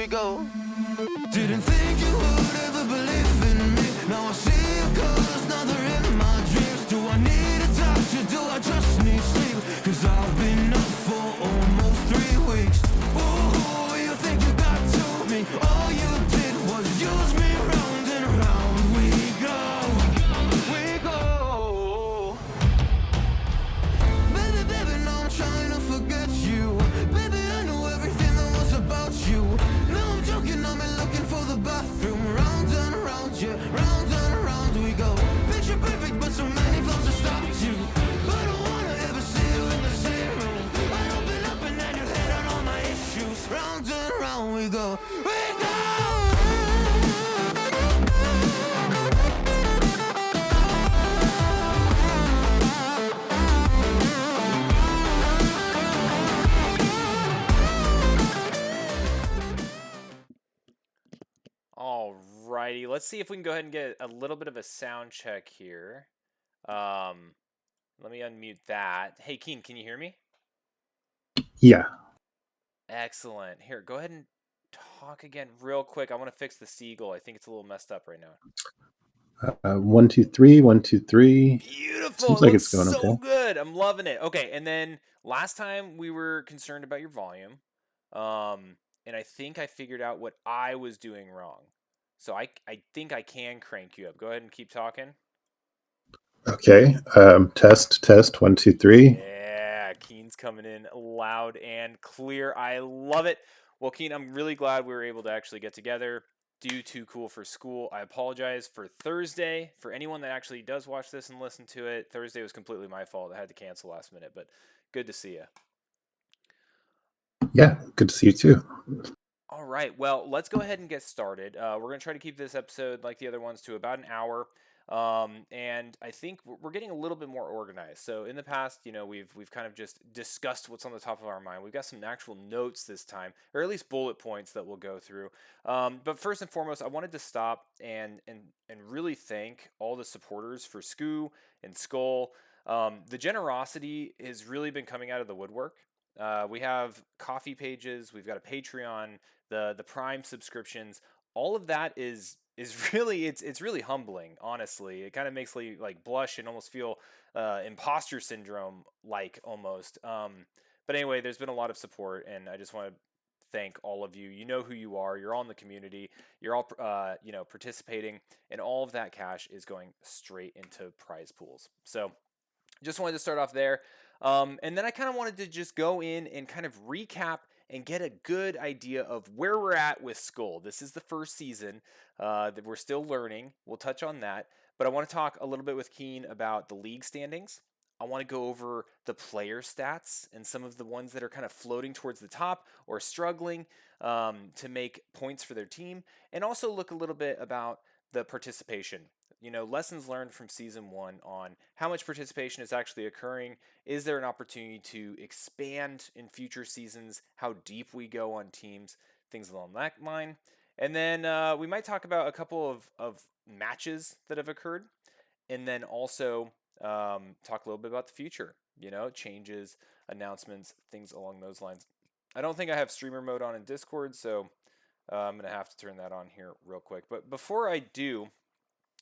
we go. Didn't think you would ever believe in me. Now I see your colors, now they're in my dreams. Do I need a doctor? Do I just need sleep? Cause I've been up for almost 3 weeks. Ooh, you think you got to me? All you did was use me, round and round we go. We go. Baby, baby, now I'm trying to forget you. Baby, I know everything that was about you. No, I'm joking, I'm looking for the bathroom. Round and round, yeah, round and round we go. Picture perfect, but so many flaws have stopped you. I don't wanna ever see you in the same room. I open up and then you hit on all my issues. Round and round we go. We go. Alrighty, let's see if we can go ahead and get a little bit of a sound check here. Let me unmute that. Hey, Keen, can you hear me? Yeah. Excellent. Here, go ahead and talk again real quick. I want to fix the seagull. I think it's a little messed up right now. 1 2 3 1 2 3. Beautiful. Seems It like looks it's going so okay. good. I'm loving it. Okay, and then last time we were concerned about your volume. And I think I figured out what I was doing wrong. So I think I can crank you up. Go ahead and keep talking. Okay. Test 1 2 3. Yeah, Keen's coming in loud and clear. I love it. Well, Keen, I'm really glad we were able to actually get together, do Too Cool for School. I apologize for Thursday. For anyone that actually does watch this and listen to it, Thursday was completely my fault. I had to cancel last minute, but good to see you. Yeah, good to see you too. All right, well, let's go ahead and get started. We're going to try to keep this episode, like the other ones, to about an hour. And I think we're getting a little bit more organized. So in the past, we've kind of just discussed what's on the top of our mind. We've got some actual notes this time, or at least bullet points that we'll go through. But first and foremost, I wanted to stop and really thank all the supporters for SCU and SCUL. The generosity has really been coming out of the woodwork. We have coffee pages, we've got a Patreon, the Prime subscriptions. All of that is really it's really humbling, honestly. It kind of makes me like blush and almost feel imposter syndrome like almost. But anyway, there's been a lot of support, and I just want to thank all of you. You know who you are. You're all in the community. You're all, participating, and all of that cash is going straight into prize pools. So just wanted to start off there. And then I kind of wanted to just go in and kind of recap and get a good idea of where we're at with SCUL. This is the first season that we're still learning. We'll touch on that. But I want to talk a little bit with Keen about the league standings. I want to go over the player stats and some of the ones that are kind of floating towards the top or struggling to make points for their team. And also look a little bit about the participation. Lessons learned from season 1 on how much participation is actually occurring. Is there an opportunity to expand in future seasons? How deep we go on teams, things along that line. And then we might talk about a couple of matches that have occurred. And then also talk a little bit about the future, changes, announcements, things along those lines. I don't think I have streamer mode on in Discord, so I'm going to have to turn that on here real quick. But before I do,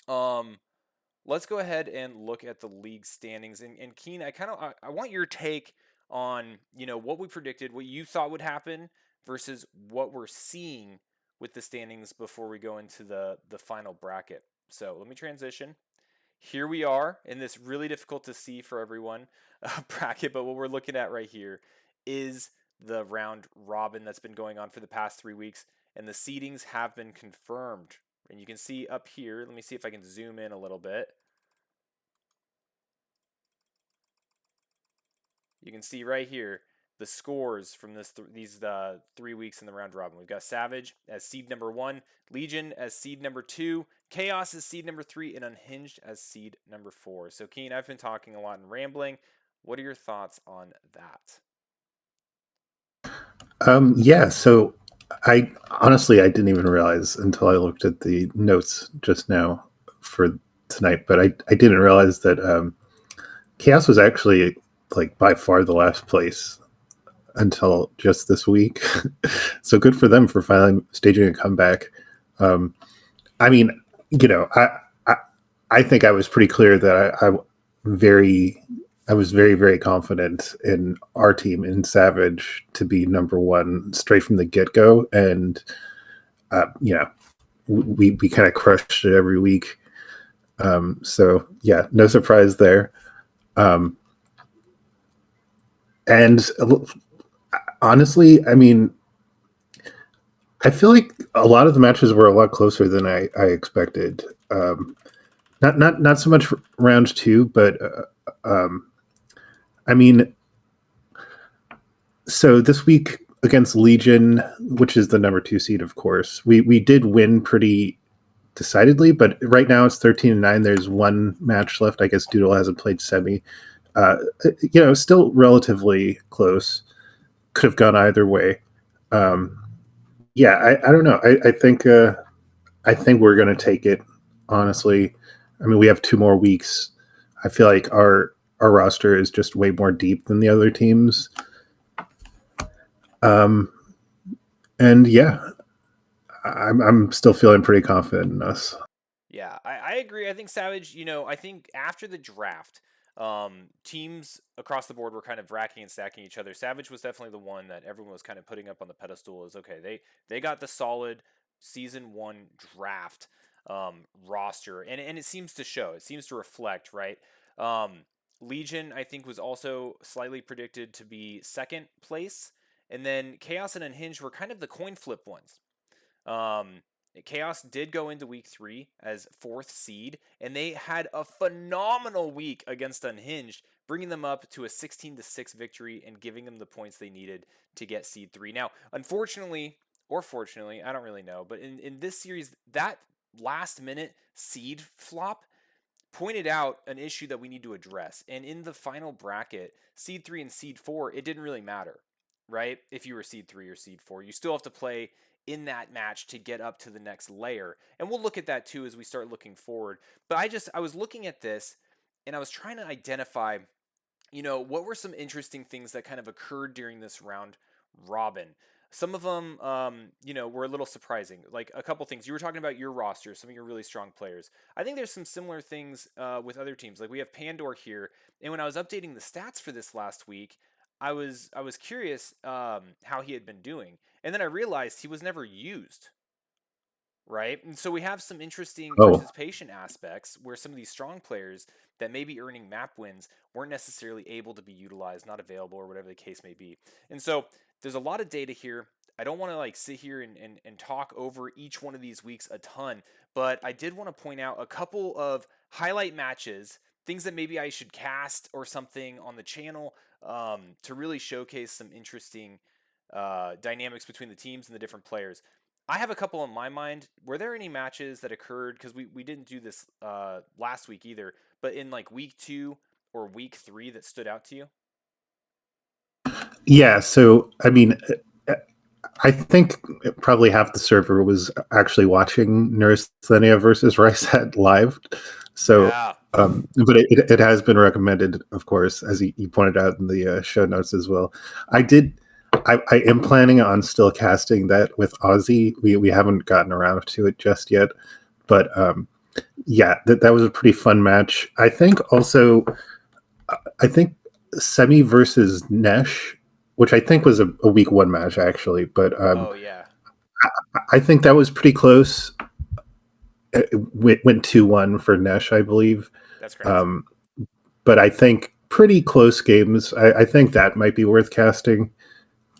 let's go ahead and look at the league standings. And Keen, I want your take on what we predicted, what you thought would happen versus what we're seeing with the standings before we go into the final bracket. So let me transition. Here we are in this really difficult to see for everyone bracket, but what we're looking at right here is the round robin that's been going on for the past 3 weeks, and the seedings have been confirmed. And you can see up here, let me see if I can zoom in a little bit. You can see right here the scores from these 3 weeks in the round robin. We've got Savage as seed number 1, Legion as seed number 2, Chaos as seed number 3, and Unhinged as seed number 4. So Keen, I've been talking a lot and rambling. What are your thoughts on that? Yeah, so I honestly I didn't even realize until I looked at the notes just now for tonight, but I didn't realize that Chaos was actually like by far the last place until just this week. So good for them for finally staging a comeback. I mean, I think I was pretty clear that I was very, very confident in our team in Savage to be number 1 straight from the get go, and we kind of crushed it every week. So yeah, no surprise there. And honestly, I mean, I feel like a lot of the matches were a lot closer than I expected. Not so much round 2, but I mean, so this week against Legion, which is the number 2 seed, of course, we did win pretty decidedly, but right now it's 13-9. There's one match left. I guess Doodle hasn't played semi. Still relatively close. Could have gone either way. I don't know. I think we're going to take it. Honestly, I mean, we have 2 more weeks. I feel like our roster is just way more deep than the other teams. And yeah, I'm still feeling pretty confident in us. Yeah, I agree. I think Savage, I think after the draft, teams across the board were kind of racking and stacking each other. Savage was definitely the one that everyone was kind of putting up on the pedestal as, okay, they got the solid season 1 draft roster, and it seems to show. It seems to reflect, right? Legion, I think, was also slightly predicted to be second place, and then Chaos and Unhinged were kind of the coin flip ones. Chaos did go into week 3 as 4th seed, and they had a phenomenal week against Unhinged, bringing them up to a 16-6 victory and giving them the points they needed to get seed 3. Now, unfortunately, or fortunately, I don't really know, but in this series, that last minute seed flop pointed out an issue that we need to address. And in the final bracket, seed 3 and seed 4, it didn't really matter, right? If you were seed 3 or seed 4, you still have to play in that match to get up to the next layer. And we'll look at that too as we start looking forward. But I was looking at this and I was trying to identify, what were some interesting things that kind of occurred during this round robin. Some of them, were a little surprising. Like a couple things. You were talking about your roster, some of your really strong players. I think there's some similar things with other teams. Like we have Pandor here, and when I was updating the stats for this last week, I was curious how he had been doing, And then I realized he was never used, right? And so we have some interesting Oh, participation aspects where some of these strong players that may be earning map wins weren't necessarily able to be utilized, not available, or whatever the case may be. And so there's a lot of data here. I don't want to like sit here and talk over each one of these weeks a ton, but I did want to point out a couple of highlight matches, things that maybe I should cast or something on the channel to really showcase some interesting dynamics between the teams and the different players. I have a couple in my mind. Were there any matches that occurred, because we didn't do this last week either, but in like week 2 or week 3 that stood out to you? yeah. So, I mean, I think probably half the server was actually watching Neurasthenia versus Ricehead live. So, Yeah, but it has been recommended, of course, as you pointed out in the show notes as well. I did. I am planning on still casting that with Ozzy. We haven't gotten around to it just yet, but yeah, that was a pretty fun match. I think also, I think Semi versus Nesh, which I think was a week 1 match actually, but oh yeah, I think that was pretty close. It went 2-1 for Nesh, I believe. that's correct. Um, but I think pretty close games. I think that might be worth casting,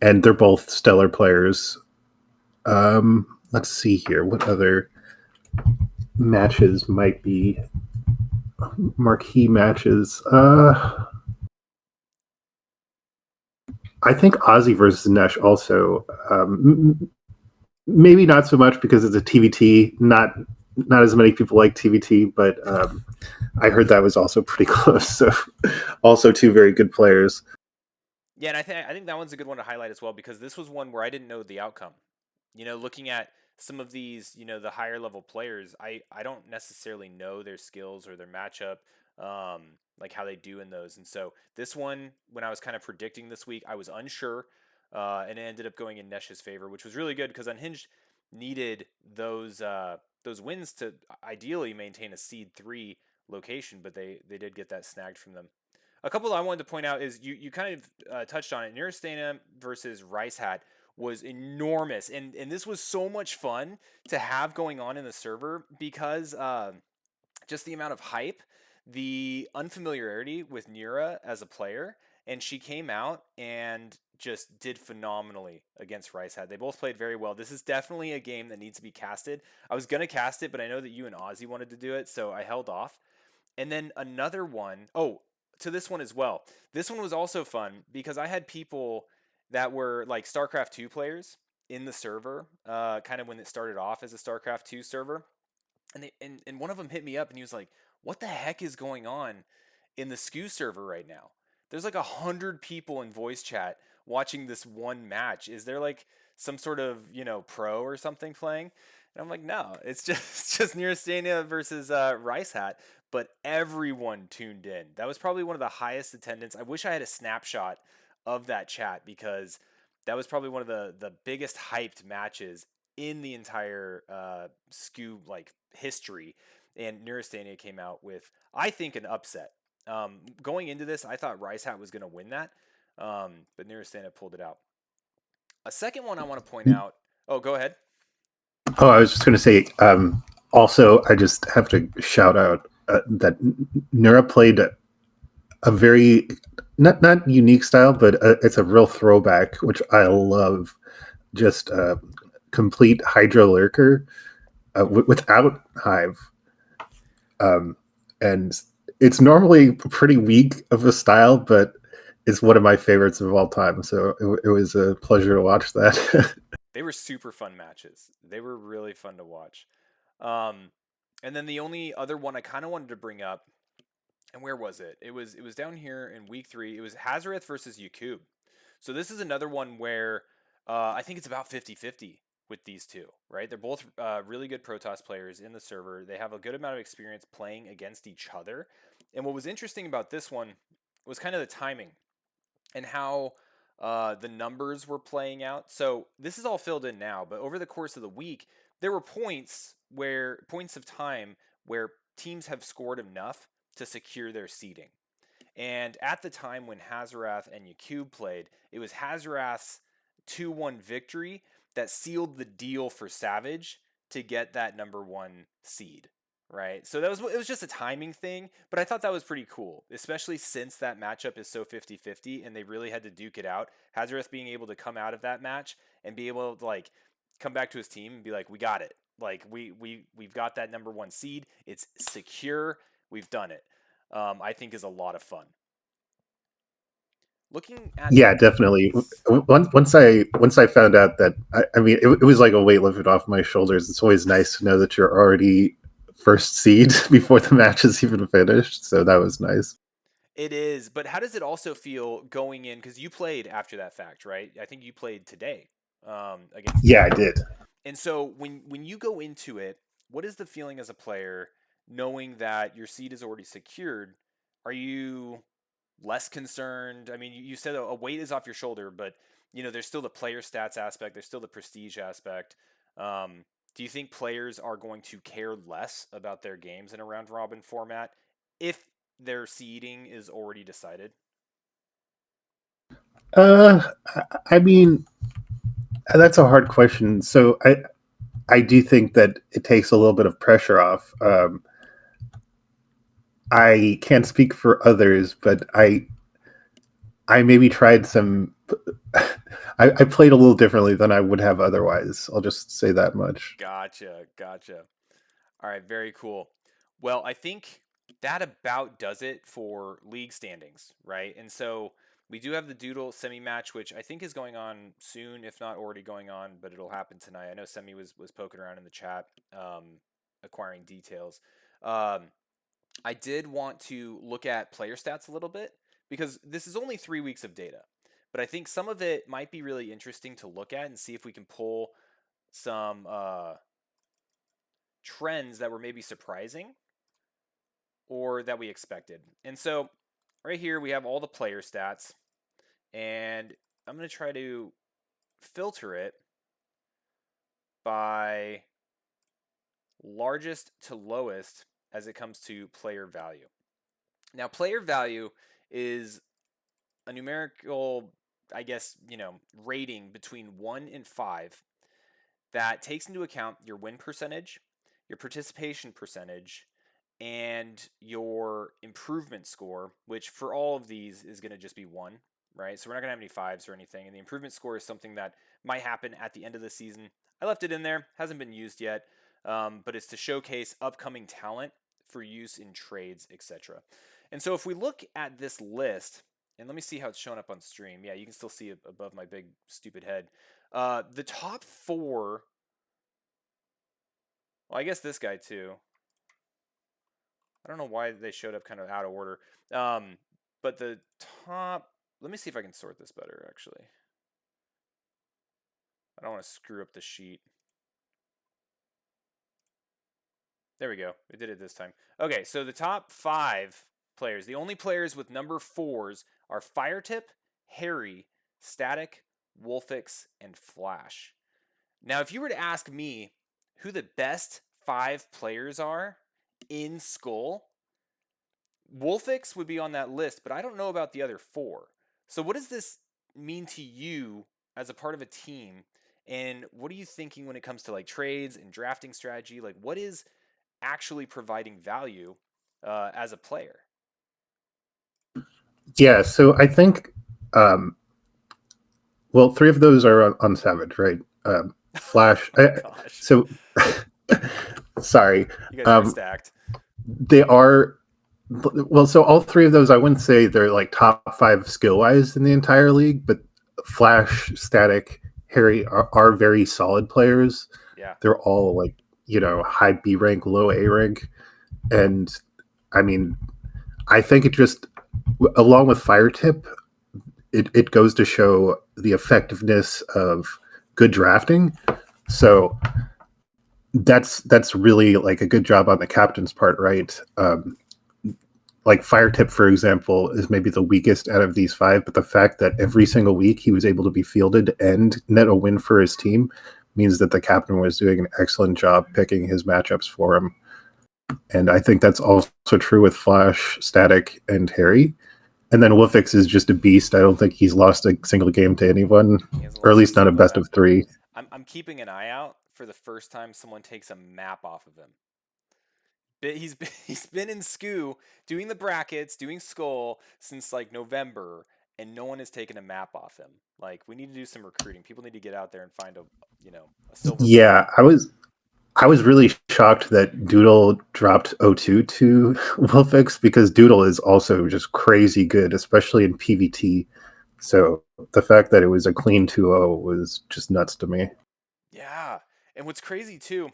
and they're both stellar players. Let's see here. What other matches might be marquee matches? I think Ozzy versus Nesh also. Maybe not so much because it's a TVT. Not as many people like TVT, but I heard that was also pretty close. So, also two very good players. Yeah, and I think that one's a good one to highlight as well, because this was one where I didn't know the outcome. Looking at some of these, the higher level players, I don't necessarily know their skills or their matchup, like how they do in those. And so this one, when I was kind of predicting this week, I was unsure, and it ended up going in Nesh's favor, which was really good because Unhinged needed those wins to ideally maintain a seed 3 location, but they did get that snagged from them. A couple I wanted to point out is you kind of touched on it. Neurasthenia versus Rice Hat was enormous, and this was so much fun to have going on in the server because just the amount of hype, the unfamiliarity with Nira as a player, and she came out and just did phenomenally against Rice Hat. They both played very well. This is definitely a game that needs to be casted. I was gonna cast it, but I know that you and Ozzy wanted to do it, so I held off. And then another one, oh, to this one as well. This one was also fun because I had people that were like StarCraft 2 players in the server, kind of when it started off as a StarCraft 2 server. And one of them hit me up and he was like, "What the heck is going on in the SKU server right now? There's like 100 people in voice chat watching this one match. Is there like some sort of pro or something playing?" And I'm like, "No, it's just it's just Neurasthenia versus Rice Hat." But everyone tuned in. That was probably one of the highest attendance. I wish I had a snapshot of that chat because that was probably one of the biggest hyped matches in the entire SKU like history. And Neurasthenia came out with, I think, an upset. Going into this, I thought Rice Hat was going to win that, but Neurasthenia pulled it out. A second one I want to point out. Oh, go ahead. Oh, I was just going to say. Also, I just have to shout out that Nura played a very not unique style, but it's a real throwback, which I love. Just complete Hydra Lurker without Hive, and it's normally pretty weak of a style, but it's one of my favorites of all time. So it was a pleasure to watch that. They were super fun matches. They were really fun to watch. Um, and then the only other one I kind of wanted to bring up, and where was it? It was down here in week 3. It was Hazareth versus Yakub. So this is another one where I think it's about 50-50 with these two, right? They're both really good Protoss players in the server. They have a good amount of experience playing against each other. And what was interesting about this one was kind of the timing and how the numbers were playing out. So this is all filled in now, but over the course of the week, there were points of time where teams have scored enough to secure their seeding. And at the time when Hazarath and Yakub played, it was Hazarath's 2-1 victory that sealed the deal for Savage to get that number 1 seed, right? So it was just a timing thing, but I thought that was pretty cool, especially since that matchup is so 50-50 and they really had to duke it out. Hazareth being able to come out of that match and be able to like come back to his team and be like, we got it. Like we've got that number 1 seed. It's secure. We've done it. I think is a lot of fun. Looking at definitely. Once I found out that I mean it was like a weight lifted off my shoulders. It's always nice to know that you're already first seed before the match is even finished. So that was nice. It is, but how does it also feel going in? Because you played after that fact, right? I think you played today against. Yeah, I did. And so when you go into it, what is the feeling as a player knowing that your seed is already secured? Are you less concerned? I mean, you said a weight is off your shoulder, but there's still the player stats aspect. There's still the prestige aspect. Do you think players are going to care less about their games in a round robin format if their seeding is already decided? I mean, that's a hard question. So I do think that it takes a little bit of pressure off. I can't speak for others, but I maybe tried some. I played a little differently than I would have otherwise. I'll just say that much. Gotcha. All right, very cool. Well, I think that about does it for league standings, right? And so we do have the Doodle semi match, which I think is going on soon, if not already going on, but it'll happen tonight. I know Semi was poking around in the chat, acquiring details. I did want to look at player stats a little bit because this is only 3 weeks of data, but I think some of it might be really interesting to look at and see if we can pull some trends that were maybe surprising or that we expected. And so right here we have all the player stats, and I'm going to try to filter it by largest to lowest as it comes to player value. Now, player value is a numerical, I guess, rating between 1 and 5 that takes into account your win percentage, your participation percentage, and your improvement score, which for all of these is going to just be 1, right? So we're not going to have any 5s or anything. And the improvement score is something that might happen at the end of the season. I left it in there, hasn't been used yet, but it's to showcase upcoming talent for use in trades, etc. And so if we look at this list, and let me see how it's showing up on stream. Yeah, you can still see it above my big stupid head. The top 4, well, I guess this guy too. I don't know why they showed up kind of out of order. But the top, let me see if I can sort this better, actually. I don't want to screw up the sheet. There we go. We did it this time. Okay, so the top 5 players, the only players with number 4s are Firetip, Harry, Static, Wolfix, and Flash. Now, if you were to ask me who the best 5 players are in Skull, Wolfix would be on that list, but I don't know about the other 4. So what does this mean to you as a part of a team? And what are you thinking when it comes to like trades and drafting strategy? Like, what is actually providing value as a player? Yeah, so I think, well, 3 of those are on Savage, right? Flash. So, sorry. You guys are stacked. They are, well, so all 3 of those, I wouldn't say they're like top 5 skill-wise in the entire league, but Flash, Static, Harry are very solid players. Yeah. They're all like, high B rank, low A rank. And I mean, I think it just, along with Firetip, it goes to show the effectiveness of good drafting. So that's really like a good job on the captain's part, right? Like Firetip, for example, is maybe the weakest out of these 5, but the fact that every single week he was able to be fielded and net a win for his team means that the captain was doing an excellent job picking his matchups for him. And I think that's also true with Flash, Static, and Harry. And then Wolfix is just a beast. I don't think he's lost a single game to anyone, or at least not a best of 3. I'm keeping an eye out for the first time someone takes a map off of him. He's been in SCU doing the brackets, doing Skull since like November, and no one has taken a map off him. Like we need to do some recruiting. People need to get out there and find a silver Yeah, bullet. I was really shocked that Doodle dropped O2 to Wolfix because Doodle is also just crazy good, especially in PvT. So the fact that it was a clean 2-0 was just nuts to me. Yeah, and what's crazy too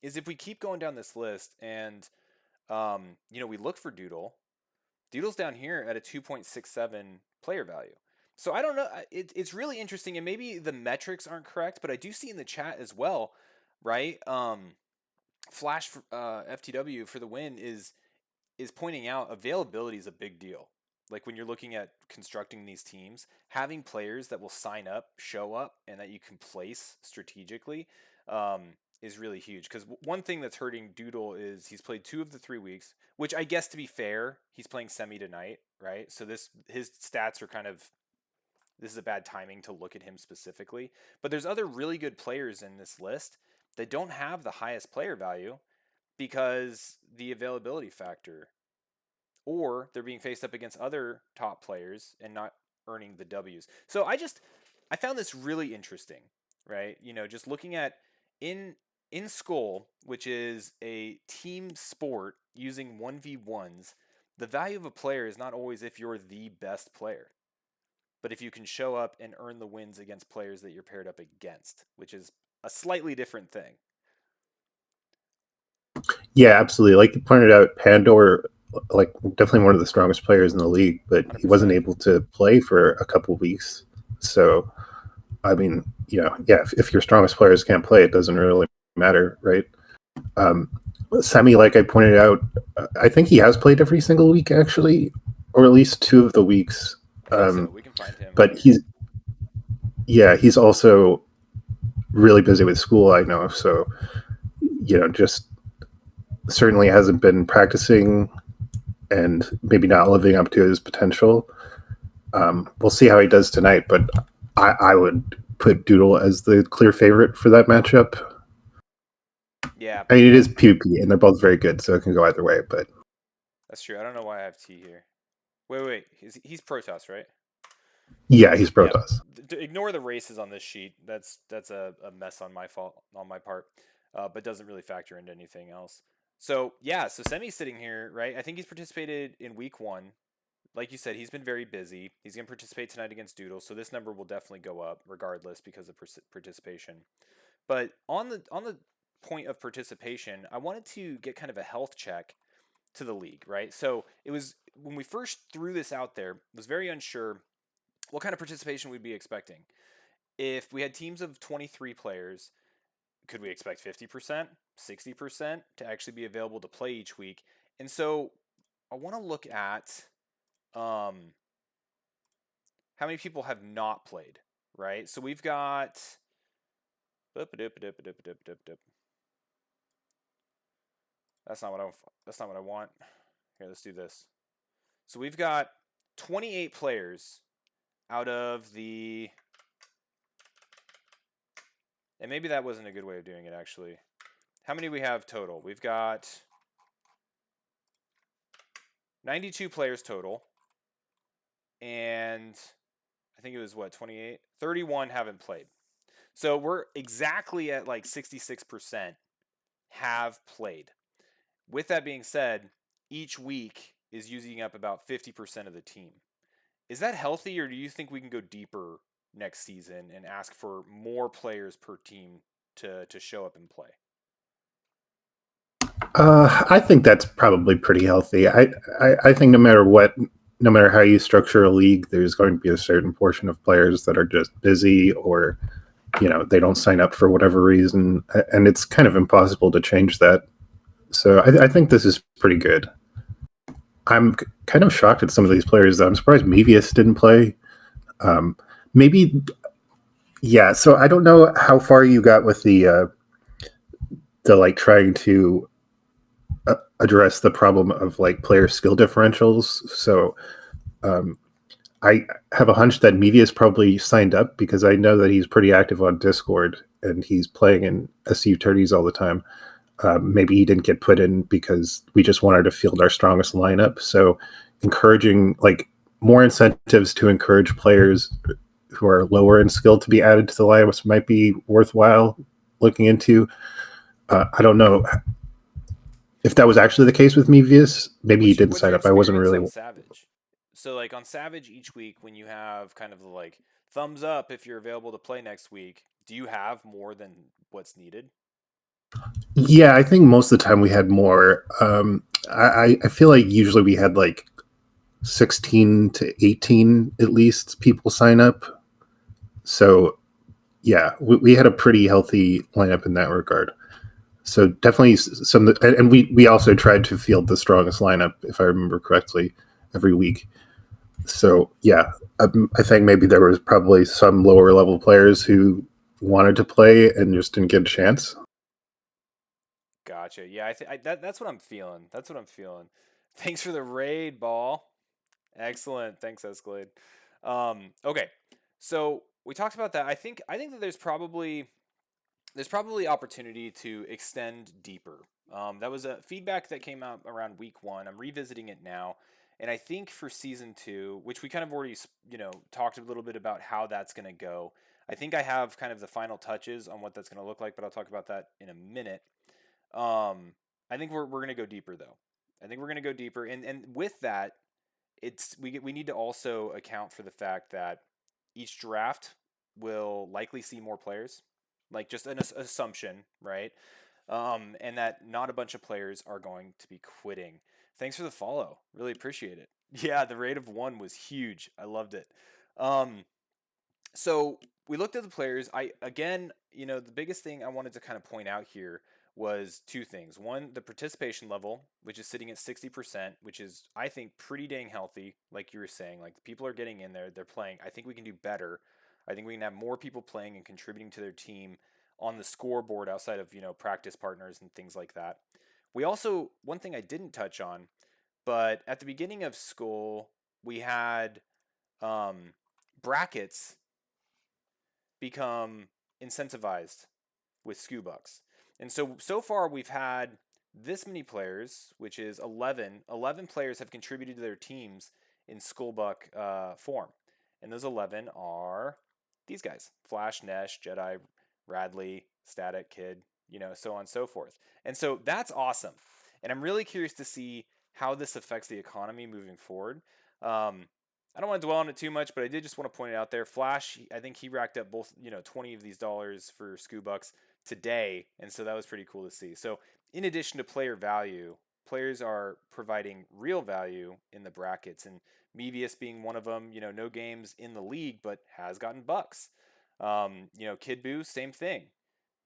is if we keep going down this list and we look for Doodle. Doodle's down here at a 2.67 player value. So I don't know. It's really interesting, and maybe the metrics aren't correct, but I do see in the chat as well, right? Flash FTW for the win is pointing out availability is a big deal. Like when you're looking at constructing these teams, having players that will sign up, show up, and that you can place strategically is really huge. Because one thing that's hurting Doodle is he's played 2 of the 3 weeks, which I guess to be fair, he's playing semi tonight, right? So his stats are this is a bad timing to look at him specifically. But there's other really good players in this list that don't have the highest player value because the availability factor, or they're being faced up against other top players and not earning the W's. So I found this really interesting, right? Just looking at in SCUL, which is a team sport using 1v1s, the value of a player is not always if you're the best player, but if you can show up and earn the wins against players that you're paired up against, which is a slightly different thing. Yeah, absolutely. Like you pointed out, Pandor, like definitely one of the strongest players in the league, but he wasn't 100%. able to play for a couple weeks. So, I mean, if your strongest players can't play, it doesn't really matter, right? Semi, like I pointed out, I think he has played every single week actually, or at least 2 of the weeks. I think so. We can find him. But he's also really busy with school, I know. So, just certainly hasn't been practicing and maybe not living up to his potential. We'll see how he does tonight, but I would put Doodle as the clear favorite for that matchup. Yeah. I mean, it is PvP, and they're both very good, so it can go either way, but... That's true. I don't know why I have T here. Wait. He's Protoss, right? Yeah, he's Protoss. Yeah. Ignore the races on this sheet. That's a mess on my part, but doesn't really factor into anything else. So Semi's sitting here, right? I think he's participated in week 1. Like you said, he's been very busy. He's going to participate tonight against Doodle, so this number will definitely go up regardless because of participation. But on the point of participation, I wanted to get kind of a health check to the league, right? So it was when we first threw this out there, was very unsure what kind of participation we'd be expecting. If we had teams of 23 players, could we expect 50%, 60% to actually be available to play each week? And so I want to look at how many people have not played, right? So we've got... That's not what I want. Here, let's do this. So we've got 28 players out of the... And maybe that wasn't a good way of doing it, actually. How many do we have total? We've got 92 players total. And I think it was, 28? 31 haven't played. So we're exactly at like 66% have played. With that being said, each week is using up about 50% of the team. Is that healthy, or do you think we can go deeper next season and ask for more players per team to show up and play? I think that's probably pretty healthy. I think no matter how you structure a league, there's going to be a certain portion of players that are just busy, or they don't sign up for whatever reason, and it's kind of impossible to change that. So I think this is pretty good. I'm kind of shocked at some of these players, though. I'm surprised Mevius didn't play. Maybe, yeah. So I don't know how far you got with the like trying to address the problem of like player skill differentials. So I have a hunch that Mevius probably signed up because I know that he's pretty active on Discord, and he's playing in SU tourneys all the time. Maybe he didn't get put in because we just wanted to field our strongest lineup. So encouraging, like, more incentives to encourage players who are lower in skill to be added to the lineups might be worthwhile looking into. I don't know if that was actually the case with Mevius. Maybe he didn't What's sign your up. I wasn't experience really. on Savage? So like on Savage each week when you have kind of the like thumbs up if you're available to play next week, do you have more than what's needed? Yeah, I think most of the time we had more. I feel like usually we had like 16 to 18 at least people sign up. So yeah, we had a pretty healthy lineup in that regard. So definitely some, and we also tried to field the strongest lineup, if I remember correctly, every week. So yeah, I think maybe there was probably some lower level players who wanted to play and just didn't get a chance. Gotcha. Yeah, that's what I'm feeling. That's what I'm feeling. Thanks for the raid, ball. Excellent. Thanks, Escalade. Okay, so we talked about that. I think that there's probably opportunity to extend deeper. That was a feedback that came out around week one. I'm revisiting it now, and I think for season two, which we kind of already talked a little bit about how that's going to go. I think I have kind of the final touches on what that's going to look like, but I'll talk about that in a minute. I think we're going to go deeper though. I think we're going to go deeper, and with that, we need to also account for the fact that each draft will likely see more players, like just an assumption, right? And that not a bunch of players are going to be quitting. Thanks for the follow. Really appreciate it. Yeah, the rate of one was huge. I loved it. Um, so we looked at the players. The biggest thing I wanted to kind of point out here was two things. One, the participation level, which is sitting at 60%, which is, I think, pretty dang healthy. Like you were saying, like people are getting in there, they're playing. I think we can do better. I think we can have more people playing and contributing to their team on the scoreboard outside of, practice partners and things like that. We also, one thing I didn't touch on, but at the beginning of school, we had um, brackets become incentivized with SCU bucks. And so far we've had this many players, which is 11. 11 players have contributed to their teams in Skullbuck form. And those 11 are these guys: Flash, Nesh, Jedi, Radley, Static, Kid, so on and so forth. And so that's awesome. And I'm really curious to see how this affects the economy moving forward. Um, I don't want to dwell on it too much, but I did just want to point it out there. Flash, I think he racked up both, 20 of these dollars for SCU bucks today, and so that was pretty cool to see. So, in addition to player value, players are providing real value in the brackets, and Mevius being one of them. No games in the league, but has gotten bucks. Kid Boo, same thing.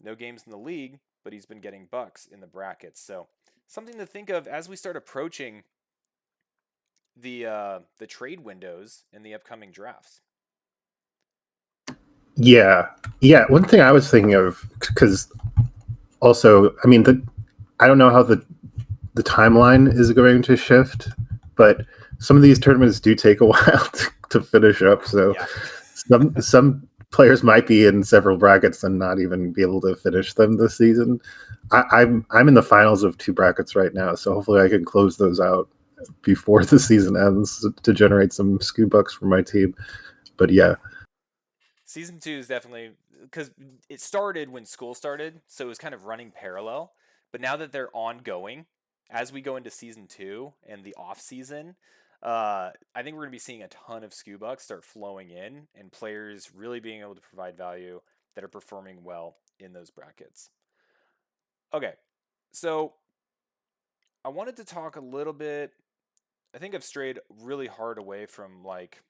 No games in the league, but he's been getting bucks in the brackets. So, something to think of as we start approaching the trade windows in the upcoming drafts. Yeah, yeah. One thing I was thinking of, because also, I mean, I don't know how the timeline is going to shift, but some of these tournaments do take a while to finish up. So Yeah. some players might be in several brackets and not even be able to finish them this season. I'm in the finals of 2 brackets right now, so hopefully I can close those out before the season ends to generate some SCU bucks for my team. But yeah. Season 2 is definitely, because it started when school started, so it was kind of running parallel. But now that they're ongoing, as we go into season 2 and the off season, I think we're going to be seeing a ton of SCU bucks start flowing in, and players really being able to provide value that are performing well in those brackets. Okay, so I wanted to talk a little bit. I think I've strayed really hard away from like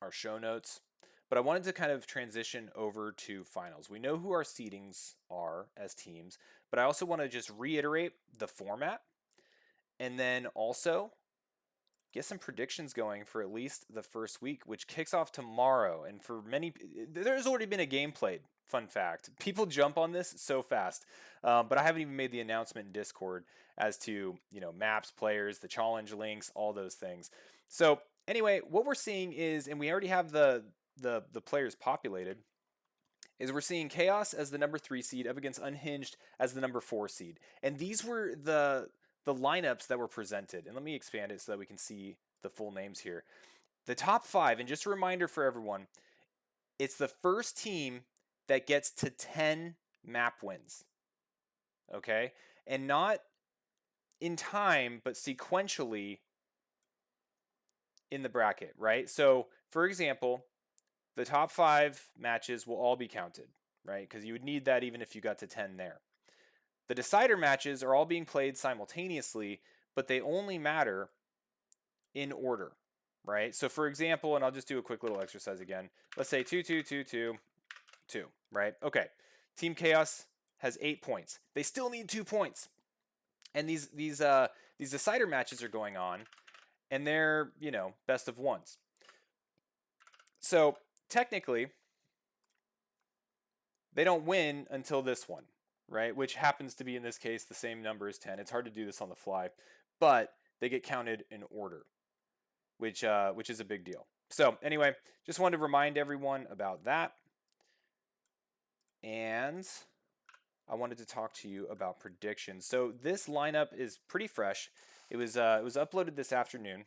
our show notes, but I wanted to kind of transition over to finals. We know who our seedings are as teams, but I also want to just reiterate the format and then also get some predictions going for at least the first week, which kicks off tomorrow. And for many, there's already been a game played. Fun fact. People jump on this so fast, but I haven't even made the announcement in Discord as to, maps, players, the challenge links, all those things. So anyway, what we're seeing is, and we already have the players populated, is we're seeing Chaos as the number 3 seed up against Unhinged as the number 4 seed. And these were the lineups that were presented. And let me expand it so that we can see the full names here. The top 5, and just a reminder for everyone, it's the first team that gets to 10 map wins. Okay? And not in time, but sequentially in the bracket, right? So, for example, the top 5 matches will all be counted, right? Because you would need that even if you got to 10 there. The decider matches are all being played simultaneously, but they only matter in order, right? So for example, and I'll just do a quick little exercise again. Let's say 2, 2, 2, 2, 2, right? Okay. Team Chaos has 8 points. They still need 2 points. And these decider matches are going on, and they're, best of ones. So technically, they don't win until this one, right? Which happens to be, in this case, the same number as 10. It's hard to do this on the fly, but they get counted in order, which is a big deal. So anyway, just wanted to remind everyone about that. And I wanted to talk to you about predictions. So this lineup is pretty fresh. It was uploaded this afternoon.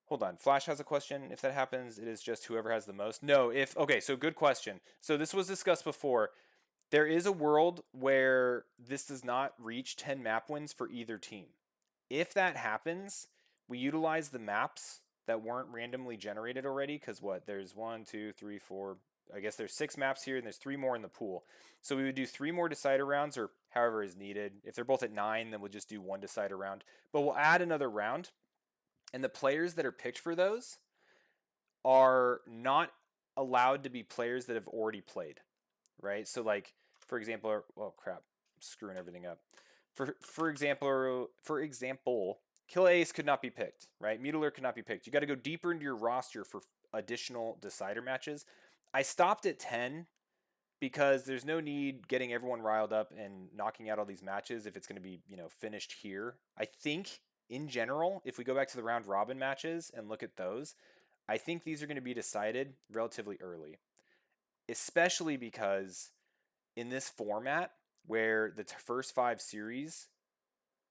Hold on. Flash has a question. If that happens, it is just whoever has the most. No, okay, so good question. So this was discussed before. There is a world where this does not reach 10 map wins for either team. If that happens, we utilize the maps that weren't randomly generated already, because there's 1, 2, 3, 4, I guess there's 6 maps here, and there's 3 more in the pool. So we would do 3 more decider rounds, or however is needed. If they're both at 9, then we'll just do 1 decider round. But we'll add another round, and the players that are picked for those are not allowed to be players that have already played, right? So like, for example, oh crap, I'm screwing everything up. For example, Kill Ace could not be picked, right? Mutiler could not be picked. You got to go deeper into your roster for additional decider matches. I stopped at 10 because there's no need getting everyone riled up and knocking out all these matches if it's going to be, finished here. I think in general, if we go back to the round robin matches and look at those, I think these are going to be decided relatively early, especially because in this format where the first 5 series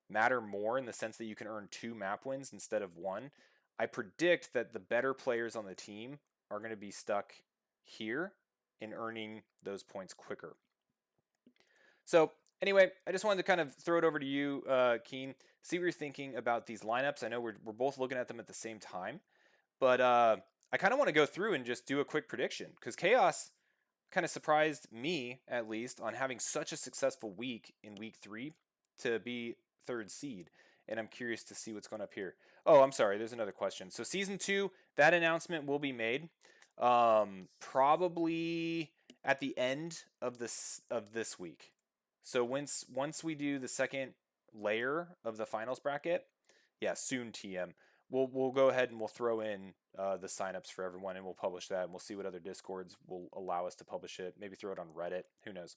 matter more in the sense that you can earn 2 map wins instead of 1, I predict that the better players on the team are going to be stuck here in earning those points quicker. So anyway, I just wanted to kind of throw it over to you, Keen, see what you're thinking about these lineups. I know we're both looking at them at the same time, but I kind of want to go through and just do a quick prediction, because Chaos kind of surprised me, at least, on having such a successful week in week 3 to be 3rd seed. And I'm curious to see what's going up here. Oh, I'm sorry. There's another question. So season 2, that announcement will be made probably at the end of this week. So once we do the second layer of the finals bracket, yeah, soon TM, we'll go ahead and we'll throw in the signups for everyone, and we'll publish that, and we'll see what other Discords will allow us to publish it. Maybe throw it on Reddit. Who knows?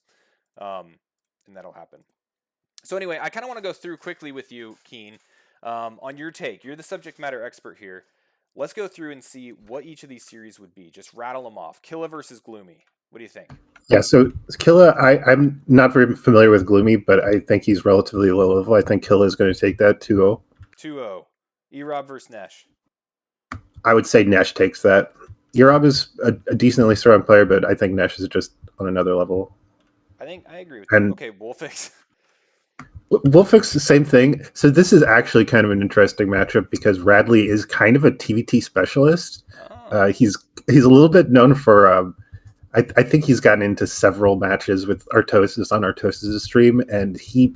And that'll happen. So anyway, I kind of want to go through quickly with you, Keen, on your take. You're the subject matter expert here. Let's go through and see what each of these series would be. Just rattle them off. Killa versus Gloomy. What do you think? Yeah, so Killa, I'm not very familiar with Gloomy, but I think he's relatively low level. I think Killa is going to take that 2-0. 2-0. Erob versus Nesh. I would say Nesh takes that. Erob is a decently strong player, but I think Nesh is just on another level. I agree with that. Okay, Wolfix. Wolfix, the same thing. So this is actually kind of an interesting matchup because Radley is kind of a TVT specialist. Oh. He's a little bit known for... I think he's gotten into several matches with Artosis on Artosis' stream, and he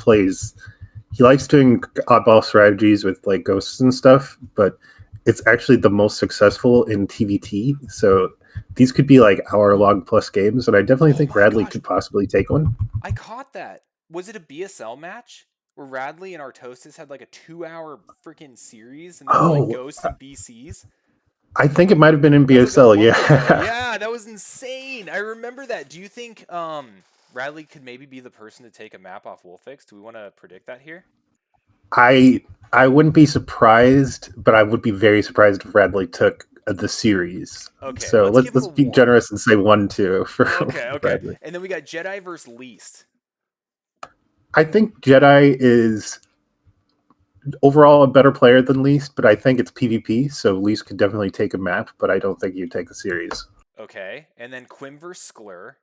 likes doing oddball strategies with like ghosts and stuff, but it's actually the most successful in TVT. So these could be like hour-long plus games, and I definitely think Radley could possibly take one. I caught that. Was it a BSL match where Radley and Artosis had like a 2-hour freaking series and there was like ghosts and BCs? I think it might have been in BSL, yeah. Yeah, that was insane. I remember that. Do you think Radley could maybe be the person to take a map off Wolfix? Do we want to predict that here? I wouldn't be surprised, but I would be very surprised if Radley took the series. Okay, So let's give him let's a be 1. generous and say 1-2 for Okay, Bradley. and then we got Jedi versus Least. I think Jedi is overall a better player than Least, but I think it's PvP, so Least could definitely take a map, but I don't think you'd take a series. Okay, and then Quim versus Skler.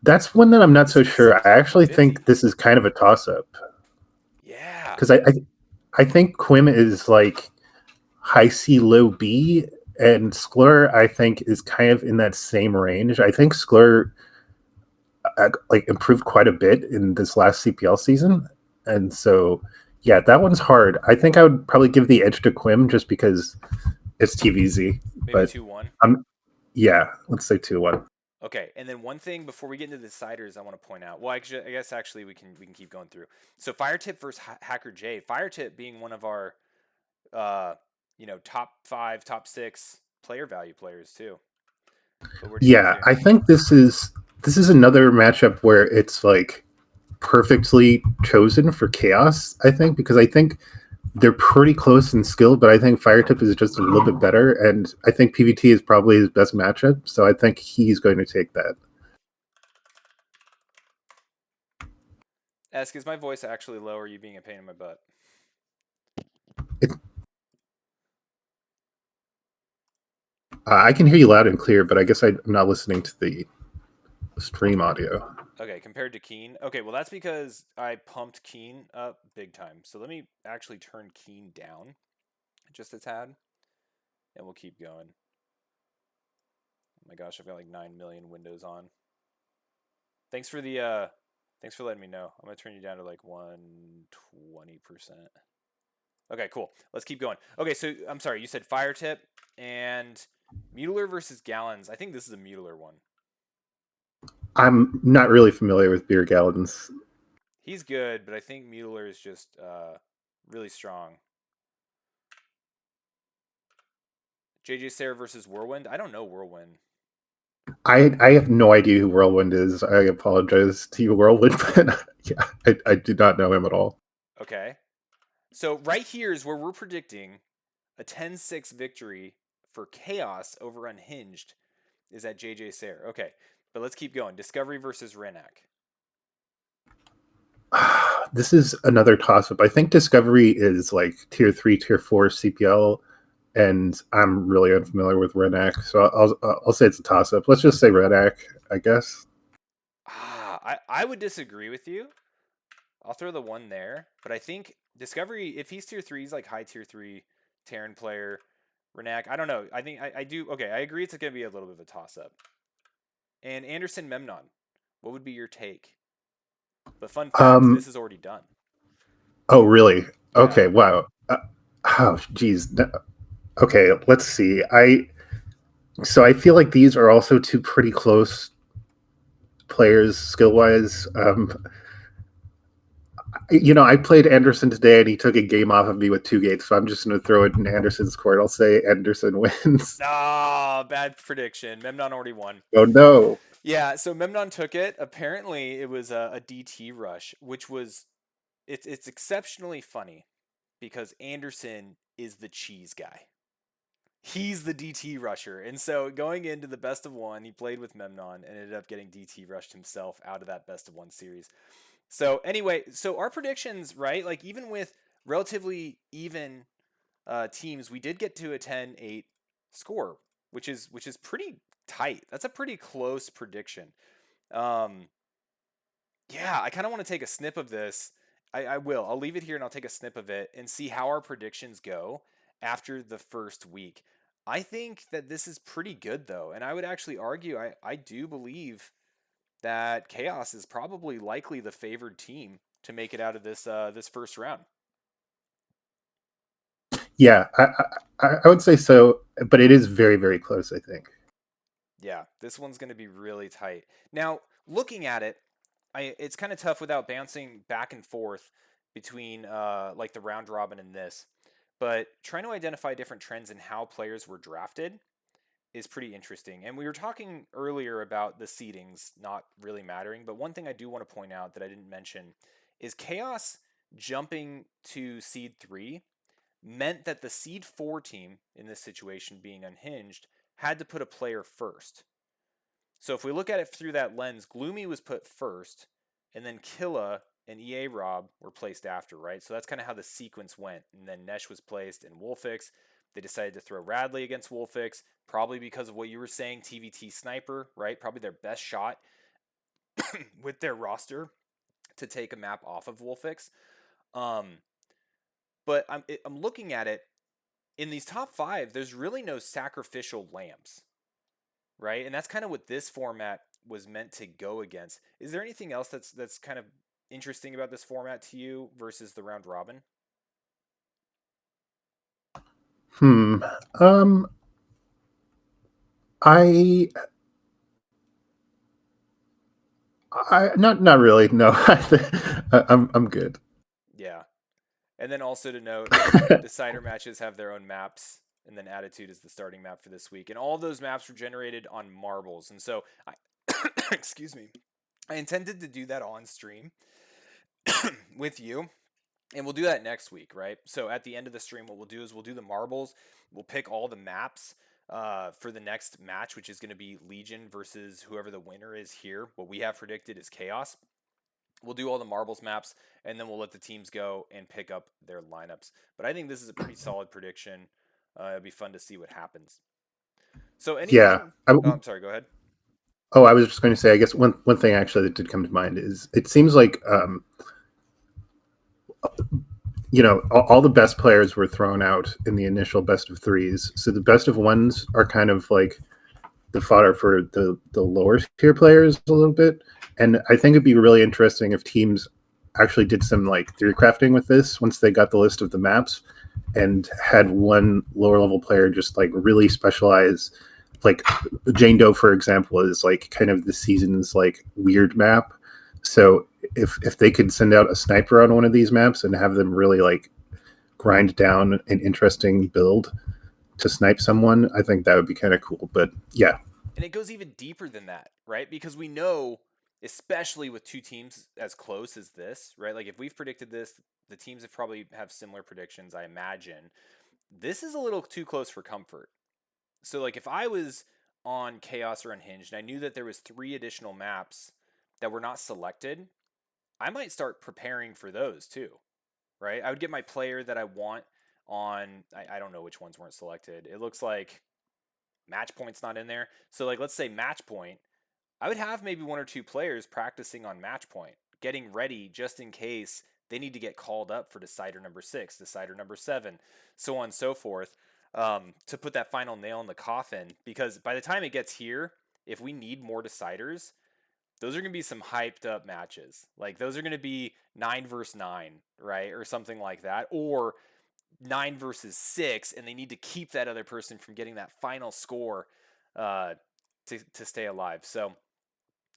That's one that I'm not so This sure. seems I actually 50-50. think this is kind of a toss-up Yeah. because I think Quim is like high C, low B, and Skler I think is kind of in that same range. I think Skler like improved quite a bit in this last CPL season, and so yeah, that one's hard. I think I would probably give the edge to Quim just because it's TVZ. Maybe But 2-1. yeah, let's say 2-1. Okay, and then one thing before we get into the deciders, I want to point out. Well, actually, I guess actually we can keep going through. So Firetip versus Hacker J. Firetip being one of our, top 5, top 6 player value players too. But where do you think Yeah, here? I think this is another matchup where it's like perfectly chosen for chaos. I think because I think they're pretty close in skill, but I think Firetip is just a little bit better, and I think PVT is probably his best matchup. So I think he's going to take that. Ask, is my voice actually low, or are you being a pain in my butt? It, I can hear you loud and clear, but I guess I'm not listening to the stream audio. Okay, compared to Keen. Okay, well that's because I pumped Keen up big time. So let me actually turn Keen down just a tad, and we'll keep going. Oh my gosh, I've got like 9 million windows on. Thanks for letting me know. I'm gonna turn you down to like 120%. Okay, cool. Let's keep going. Okay, so I'm sorry, you said Firetip and Mueller versus Gallons. I think this is a Mueller one. I'm not really familiar with beer gallons. He's good, but I think Mueller is just really strong. JJ Sarah versus Whirlwind. I don't know Whirlwind. I have no idea who Whirlwind is. I apologize to you, Whirlwind, but yeah, I do not know him at all. Okay. So right here is where we're predicting a 10-6 victory for Chaos over Unhinged is at JJ Sayre. Okay, but let's keep going. Discovery versus Renak. This is another toss-up. I think Discovery is like tier 3, tier 4 CPL, and I'm really unfamiliar with Renak, so I'll say it's a toss-up. Let's just say Renak, I guess. I would disagree with you. I'll throw the 1 there, but I think Discovery, if he's tier 3, he's like high tier 3 Terran player. Renak, I don't know. I think I do. Okay, I agree it's going to be a little bit of a toss-up. And Anderson Memnon, what would be your take? But fun fact, this is already done. Oh, really? Yeah. Okay, wow. Oh, geez. Okay, let's see. So I feel like these are also two pretty close players skill-wise. I played Anderson today, and he took a game off of me with 2 gates, so I'm just going to throw it in Anderson's court. I'll say Anderson wins. Ah, bad prediction. Memnon already won. Oh, no. Yeah, so Memnon took it. Apparently, it was a DT rush, which was it's exceptionally funny because Anderson is the cheese guy. He's the DT rusher. And so going into the best of 1, he played with Memnon and ended up getting DT rushed himself out of that best of 1 series. So anyway, so our predictions, right? Like even with relatively even teams, we did get to a 10-8 score, which is pretty tight. That's a pretty close prediction. Yeah, I kind of want to take a snip of this. I will. I'll leave it here and I'll take a snip of it and see how our predictions go after the first week. I think that this is pretty good though, and I would actually argue I do believe that Chaos is probably likely the favored team to make it out of this this first round. Yeah, I would say so, but it is very, very close, I think. Yeah, this one's going to be really tight. Now, looking at it, it's kind of tough without bouncing back and forth between like the round robin and this. But trying to identify different trends in how players were drafted is pretty interesting. And we were talking earlier about the seedings not really mattering, but one thing I do want to point out that I didn't mention is Chaos jumping to seed 3 meant that the seed 4 team, in this situation being unhinged, had to put a player first. So if we look at it through that lens, Gloomy was put first, and then Killa and EA Rob were placed after, right? So that's kind of how the sequence went. And then Nesh was placed in Wolfix. They decided to throw Radley against Wolfix, probably because of what you were saying, TVT Sniper, right? Probably their best shot with their roster to take a map off of Wolfix. But I'm looking at it, in these top 5, there's really no sacrificial lambs, right? And that's kind of what this format was meant to go against. Is there anything else that's kind of interesting about this format to you versus the round robin? Um, I not really. No, I'm good. Yeah. And then also to note, decider matches have their own maps, and then Attitude is the starting map for this week. And all those maps were generated on marbles. And so I excuse me. I intended to do that on stream with you. And we'll do that next week, right? So at the end of the stream, what we'll do is we'll do the marbles. We'll pick all the maps for the next match, which is going to be Legion versus whoever the winner is here. What we have predicted is Chaos. We'll do all the marbles maps, and then we'll let the teams go and pick up their lineups. But I think this is a pretty solid prediction. It'll be fun to see what happens. So anything? Yeah. Oh, I'm sorry. Go ahead. Oh, I was just going to say, I guess one thing actually that did come to mind is it seems like all the best players were thrown out in the initial best of threes. So the best of ones are kind of like the fodder for the lower tier players a little bit. And I think it'd be really interesting if teams actually did some like theory crafting with this once they got the list of the maps and had one lower level player just like really specialize. Like Jane Doe, for example, is like kind of the season's like weird map. So if they could send out a sniper on one of these maps and have them really like grind down an interesting build to snipe someone, I think that would be kind of cool. But yeah. And it goes even deeper than that, right? Because we know, especially with 2 teams as close as this, right? Like if we've predicted this, the teams have probably have similar predictions, I imagine. This is a little too close for comfort. So like if I was on Chaos or Unhinged and I knew that there was 3 additional maps that were not selected, I might start preparing for those too, right? I would get my player that I want on, I don't know which ones weren't selected. It looks like Match Point's not in there. So like let's say Match Point, I would have maybe 1 or 2 players practicing on Match Point, getting ready just in case they need to get called up for decider number 6, decider number 7, so on and so forth, to put that final nail in the coffin. Because by the time it gets here, if we need more deciders, those are going to be some hyped up matches. Like those are going to be 9 versus 9, right? Or something like that. Or 9 versus 6, and they need to keep that other person from getting that final score to stay alive. So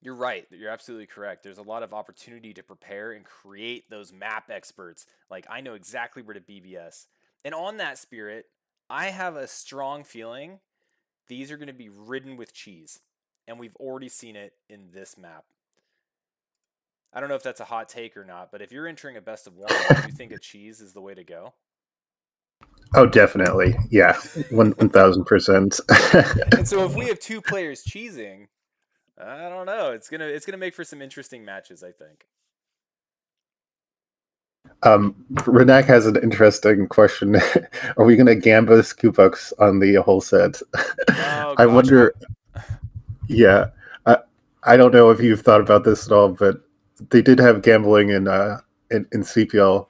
you're right. You're absolutely correct. There's a lot of opportunity to prepare and create those map experts. Like I know exactly where to BBS. And on that spirit, I have a strong feeling these are going to be ridden with cheese. And we've already seen it in this map. I don't know if that's a hot take or not, but if you're entering a best of 1, do you think a cheese is the way to go? Oh, definitely. Yeah. 1000%. And so if we have 2 players cheesing, I don't know. It's gonna make for some interesting matches, I think. Renak has an interesting question. Are we going to Gamba Scoopux on the whole set? Oh, I gosh. wonder. Yeah, I don't know if you've thought about this at all, but they did have gambling in CPL.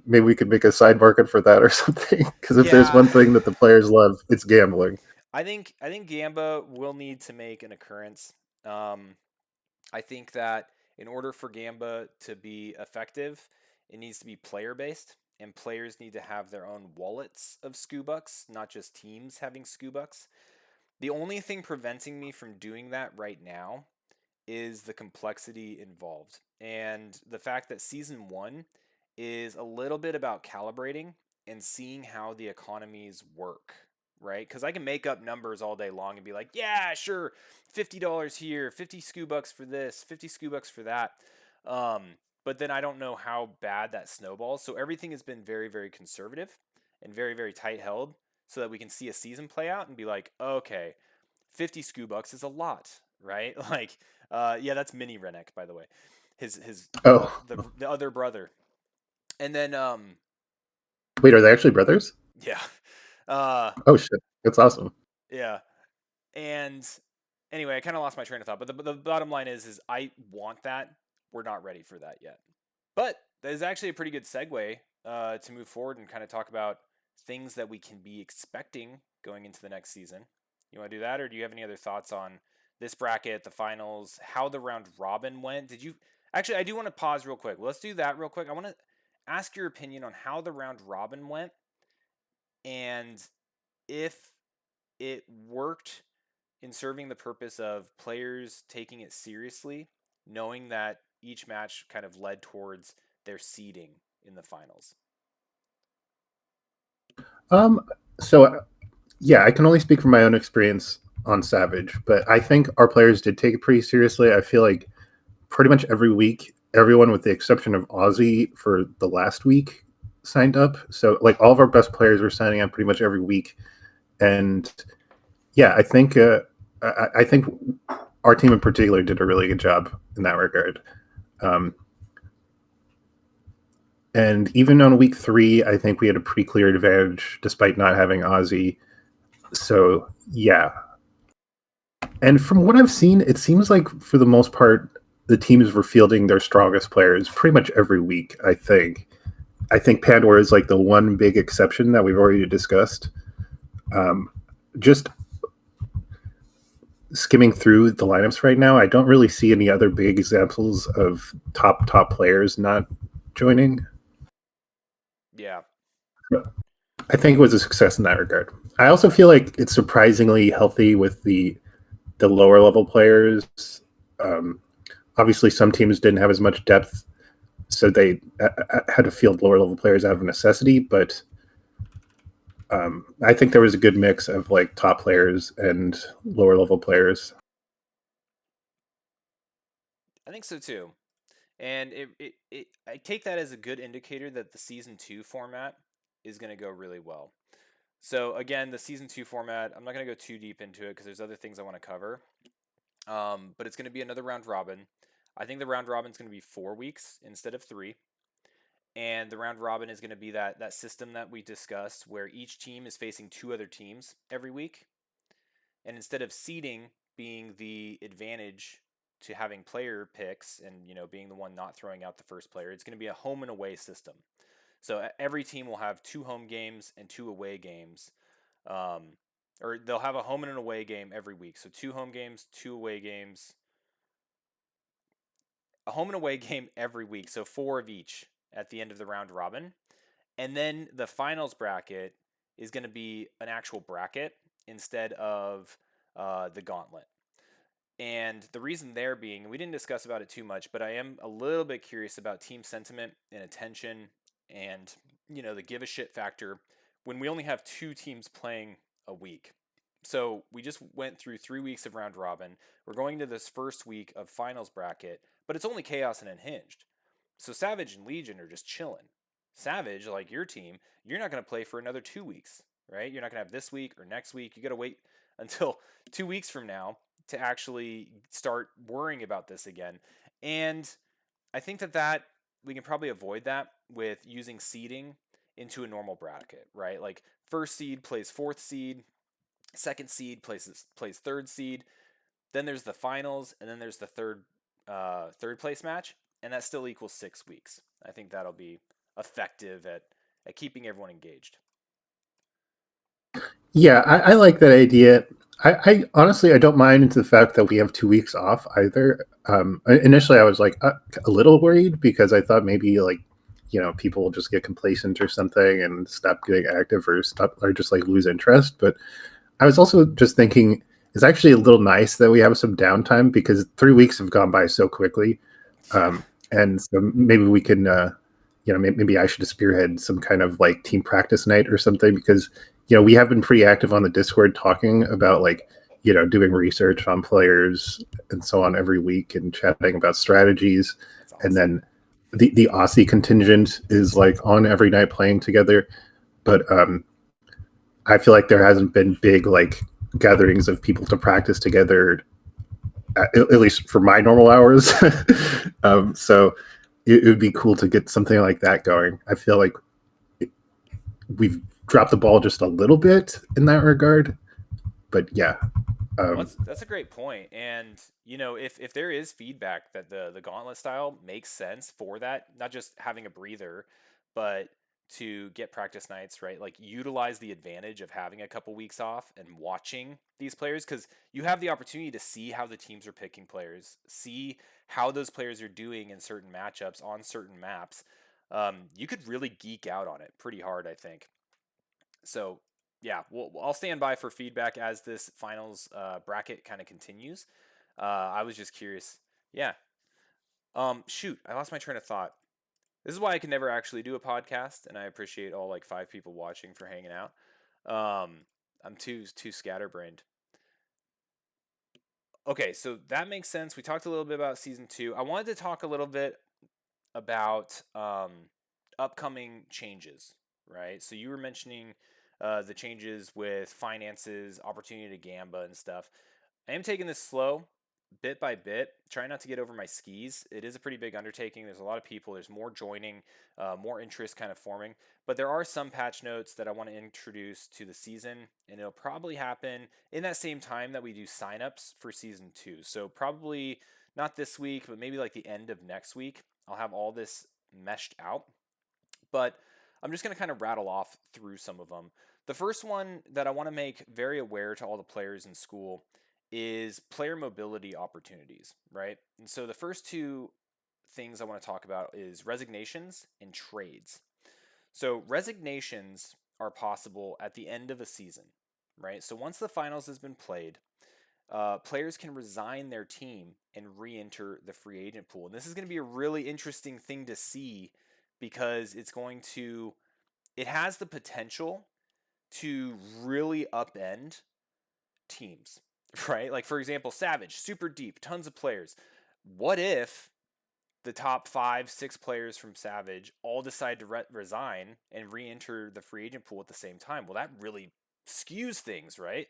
Maybe we could make a side market for that or something. Because if there's one thing that the players love, it's gambling. I think Gamba will need to make an occurrence. I think that in order for Gamba to be effective, it needs to be player based, and players need to have their own wallets of Scubucks, not just teams having Scubucks. The only thing preventing me from doing that right now is the complexity involved, and the fact that season 1 is a little bit about calibrating and seeing how the economies work, right? Because I can make up numbers all day long and be like, yeah, sure, $50 here, 50 Scubucks for this, 50 Scubucks for that. But then I don't know how bad that snowballs. So everything has been very, very conservative. and very, very tight held so that we can see a season play out and be like, okay, 50 SCU bucks is a lot, right? Like, yeah, that's mini Rennek, by the way, his Oh, the other brother. And then wait, are they actually brothers? yeah, uh, Oh shit, that's awesome. yeah, and anyway, I kind of lost my train of thought, but the bottom line is I want that. We're not ready for that yet. But that is actually a pretty good segue to move forward and kind of talk about things that we can be expecting going into the next season. You want to do that, or do you have any other thoughts on this bracket, the finals, how the round robin went? Did you actually? I do want to pause real quick. Let's do that real quick. I want to ask your opinion on how the round robin went and if it worked in serving the purpose of players taking it seriously, knowing that each match kind of led towards their seeding in the finals. Um, so yeah, I can only speak from my own experience on Savage, but I think our players did take it pretty seriously. I feel like pretty much every week, everyone with the exception of Aussie for the last week signed up. So like all of our best players were signing up pretty much every week, and yeah, I think our team in particular did a really good job in that regard. Um, and even on week 3, I think we had a pretty clear advantage despite not having Aussie. So yeah, and from what I've seen, it seems like for the most part, the teams were fielding their strongest players pretty much every week. I think Pandora is like the one big exception that we've already discussed. Just skimming through the lineups right now, I don't really see any other big examples of top players not joining. Yeah. I think it was a success in that regard. I also feel like it's surprisingly healthy with the lower level players. Um, Obviously, some teams didn't have as much depth, so they had to field lower level players out of necessity. But I think there was a good mix of like top players and lower level players. I think so too. And I take that as a good indicator that the season 2 format is going to go really well. So again, the season 2 format, I'm not going to go too deep into it because there's other things I want to cover. But it's going to be another round robin. I think the round robin is going to be 4 weeks instead of 3. And the round robin is going to be that system that we discussed where each team is facing 2 other teams every week. And instead of seeding being the advantage to having player picks and being the one not throwing out the first player, it's going to be a home and away system. So every team will have 2 home games and 2 away games. Or they'll have a home and an away game every week. So 2 home games, 2 away games. A home and away game every week. So 4 of each at the end of the round robin. And then the finals bracket is going to be an actual bracket instead of the gauntlet. And the reason there being, we didn't discuss about it too much, but I am a little bit curious about team sentiment and attention and, the give a shit factor when we only have 2 teams playing a week. So we just went through 3 weeks of round robin. We're going to this first week of finals bracket, but it's only Chaos and Unhinged. So Savage and Legion are just chilling. Savage, like your team, you're not going to play for another 2 weeks, right? You're not going to have this week or next week. You got to wait until 2 weeks from now to actually start worrying about this again. And I think that we can probably avoid that with using seeding into a normal bracket, right? Like first seed plays fourth seed, second seed plays third seed, then there's the finals, and then there's the third place match, and that still equals 6 weeks. I think that'll be effective at keeping everyone engaged. Yeah, I like that idea. I honestly I don't mind the fact that we have 2 weeks off either. Initially, I was like a little worried because I thought maybe like people will just get complacent or something and stop getting active or just like lose interest. But I was also just thinking it's actually a little nice that we have some downtime because 3 weeks have gone by so quickly, and so maybe we can maybe I should spearhead some kind of like team practice night or something because we have been pretty active on the Discord talking about like, doing research on players and so on every week and chatting about strategies. Awesome. And then the Aussie contingent is like on every night playing together. but I feel like there hasn't been big like gatherings of people to practice together, at least for my normal hours. So it would be cool to get something like that going. I feel like we've dropped the ball just a little bit in that regard, but yeah. Well, Um, that's a great point. And if there is feedback that the gauntlet style makes sense for that, not just having a breather, but to get practice nights, right? Like utilize the advantage of having a couple weeks off and watching these players, because you have the opportunity to see how the teams are picking players, see how those players are doing in certain matchups on certain maps. You could really geek out on it pretty hard, I think. So yeah, I'll stand by for feedback as this finals bracket kind of continues. I was just curious. Yeah. Shoot, I lost my train of thought. This is why I can never actually do a podcast, and I appreciate all like 5 people watching for hanging out. Um, I'm too scatterbrained. Okay, so that makes sense. We talked a little bit about season two. I wanted to talk a little bit about upcoming changes, right? So you were mentioning the changes with finances, opportunity to gamba, and stuff. I am taking this slow, bit by bit, trying not to get over my skis. It is a pretty big undertaking. There's a lot of people. There's more joining, more interest kind of forming. But there are some patch notes that I want to introduce to the season, and it'll probably happen in that same time that we do signups for season two. So probably not this week, but maybe like the end of next week. I'll have all this meshed out. But I'm just going to kind of rattle off through some of them. The first one that I want to make very aware to all the players in school is player mobility opportunities, right? And so the first two things I want to talk about is resignations and trades. So resignations are possible at the end of a season, right? So once the finals has been played, players can resign their team and re-enter the free agent pool. And this is going to be a really interesting thing to see, because it has the potential to really upend teams, right? Like, for example, Savage, super deep, tons of players. What if the top 5, 6 players from Savage all decide to resign and re-enter the free agent pool at the same time? Well, that really skews things, right?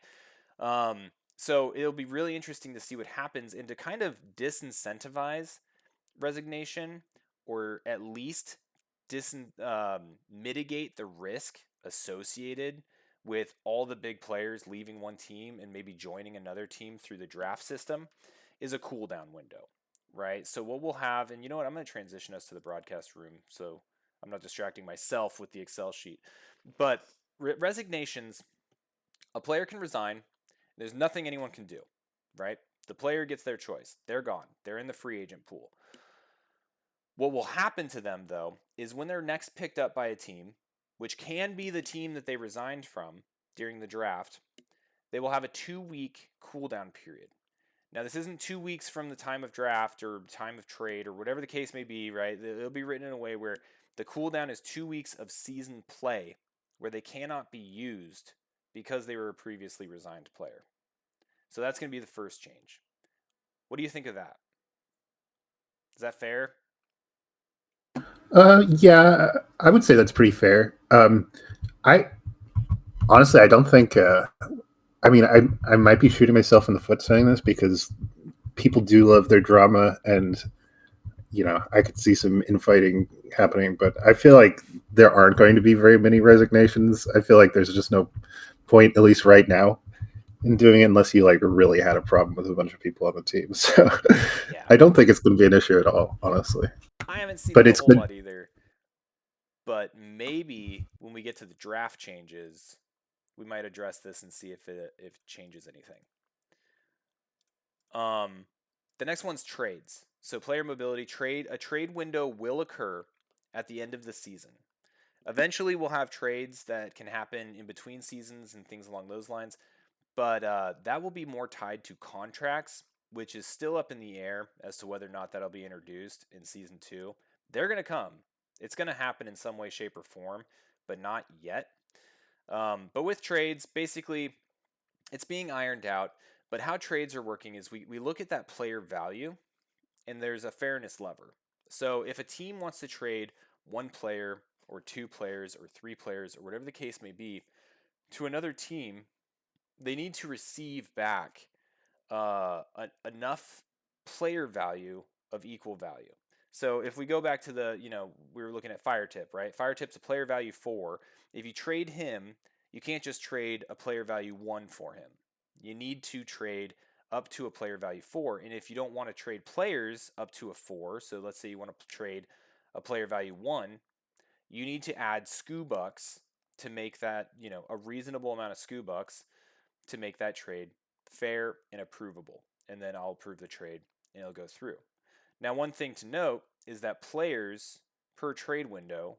So it'll be really interesting to see what happens, and to kind of disincentivize resignation, or at least mitigate the risk associated with all the big players leaving one team and maybe joining another team through the draft system, is a cooldown window, right? So what we'll have, and you know what, I'm going to transition us to the broadcast room so I'm not distracting myself with the Excel sheet. But resignations, a player can resign. There's nothing anyone can do, right? The player gets their choice. They're gone. They're in the free agent pool. What will happen to them, though, is when they're next picked up by a team, which can be the team that they resigned from during the draft, they will have a 2-week cooldown period. Now, this isn't 2 weeks from the time of draft or time of trade or whatever the case may be, right? It'll be written in a way where the cooldown is 2 weeks of season play, where they cannot be used because they were a previously resigned player. So that's going to be the first change. What do you think of that? Is that fair? Yeah, I would say that's pretty fair. I honestly, I don't think. I mean, I might be shooting myself in the foot saying this, because people do love their drama, and I could see some infighting happening. But I feel like there aren't going to be very many resignations. I feel like there's just no point, at least right now, in doing it, unless you like really had a problem with a bunch of people on the team. So Yeah. I don't think it's going to be an issue at all, honestly. I haven't seen But it a it's whole good. lot either. But maybe when we get to the draft changes, we might address this and see if it changes anything. The next one's trades. So player mobility, a trade window will occur at the end of the season. Eventually, we'll have trades that can happen in between seasons and things along those lines, but that will be more tied to contracts, which is still up in the air as to whether or not that'll be introduced in season two. They're going to come. It's going to happen in some way, shape, or form, but not yet. But with trades, basically, it's being ironed out. But how trades are working is we look at that player value, and there's a fairness lever. So if a team wants to trade one player or 2 players or 3 players or whatever the case may be to another team, they need to receive back enough player value of equal value. So if we go back to we were looking at Fire Tip, right? Fire Tip's a player value 4. If you trade him, you can't just trade a player value 1 for him. You need to trade up to a player value 4. And if you don't want to trade players up to a 4, so let's say you want to trade a player value 1, you need to add SCU bucks to make that, a reasonable amount of SCU bucks to make that trade fair and approvable. And then I'll approve the trade and it'll go through. Now, one thing to note is that players per trade window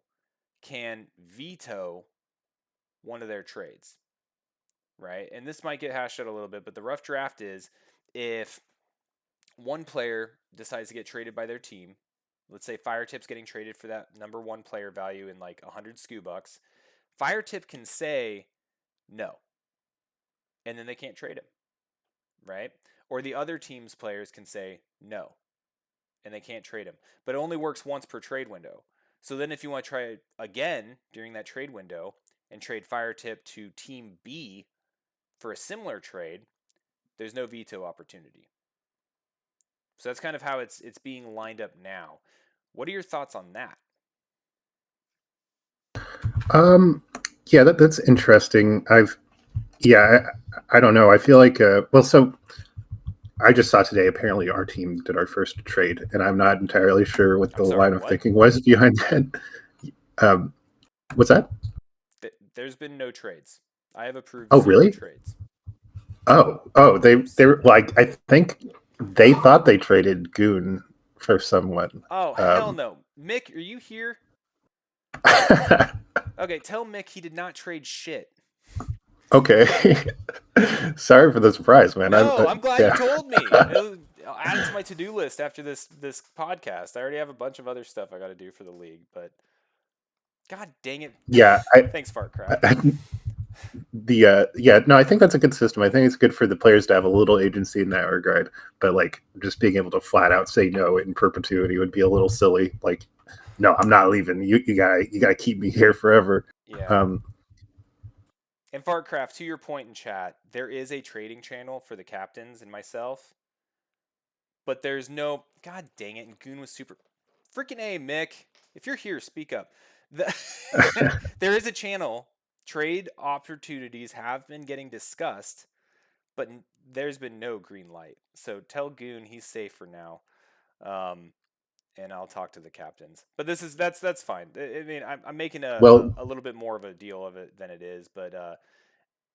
can veto one of their trades, right? And this might get hashed out a little bit, but the rough draft is if one player decides to get traded by their team, let's say Fire Tip's getting traded for that number 1 player value in like 100 SCU bucks, Fire Tip can say no, and then they can't trade him, right? Or the other team's players can say no, and they can't trade him. But it only works once per trade window. So then if you want to try it again during that trade window and trade Fire Tip to Team B for a similar trade, there's no veto opportunity. So that's kind of how it's being lined up now. What are your thoughts on that? Yeah, that's interesting. I don't know. I feel like so I just saw today apparently our team did our first trade, and I'm not entirely sure what the line of thinking was behind that. What's that? There's been no trades. I have approved. Oh, really? Trades. Oh, they were like, I think they thought they traded Goon for someone. Oh, hell no. Mick, are you here? Okay, tell Mick he did not trade shit. Okay. Sorry for the surprise, man. No, I'm glad you told me. I'll add it to my to-do list after this podcast. I already have a bunch of other stuff I got to do for the league, but God dang it. Yeah. Thanks, Fartcraft. No, I think that's a good system. I think it's good for the players to have a little agency in that regard, but like just being able to flat out say no in perpetuity would be a little silly. Like, no, I'm not leaving. You gotta keep me here forever. Yeah. And Fartcraft, to your point in chat, there is a trading channel for the captains and myself, but there's no. God dang it! And Goon was super. Freaking A, Mick. If you're here, speak up. There is a channel. Trade opportunities have been getting discussed, but there's been no green light. So tell Goon he's safe for now, and I'll talk to the captains. But that's fine. I mean, I'm making a little bit more of a deal of it than it is, but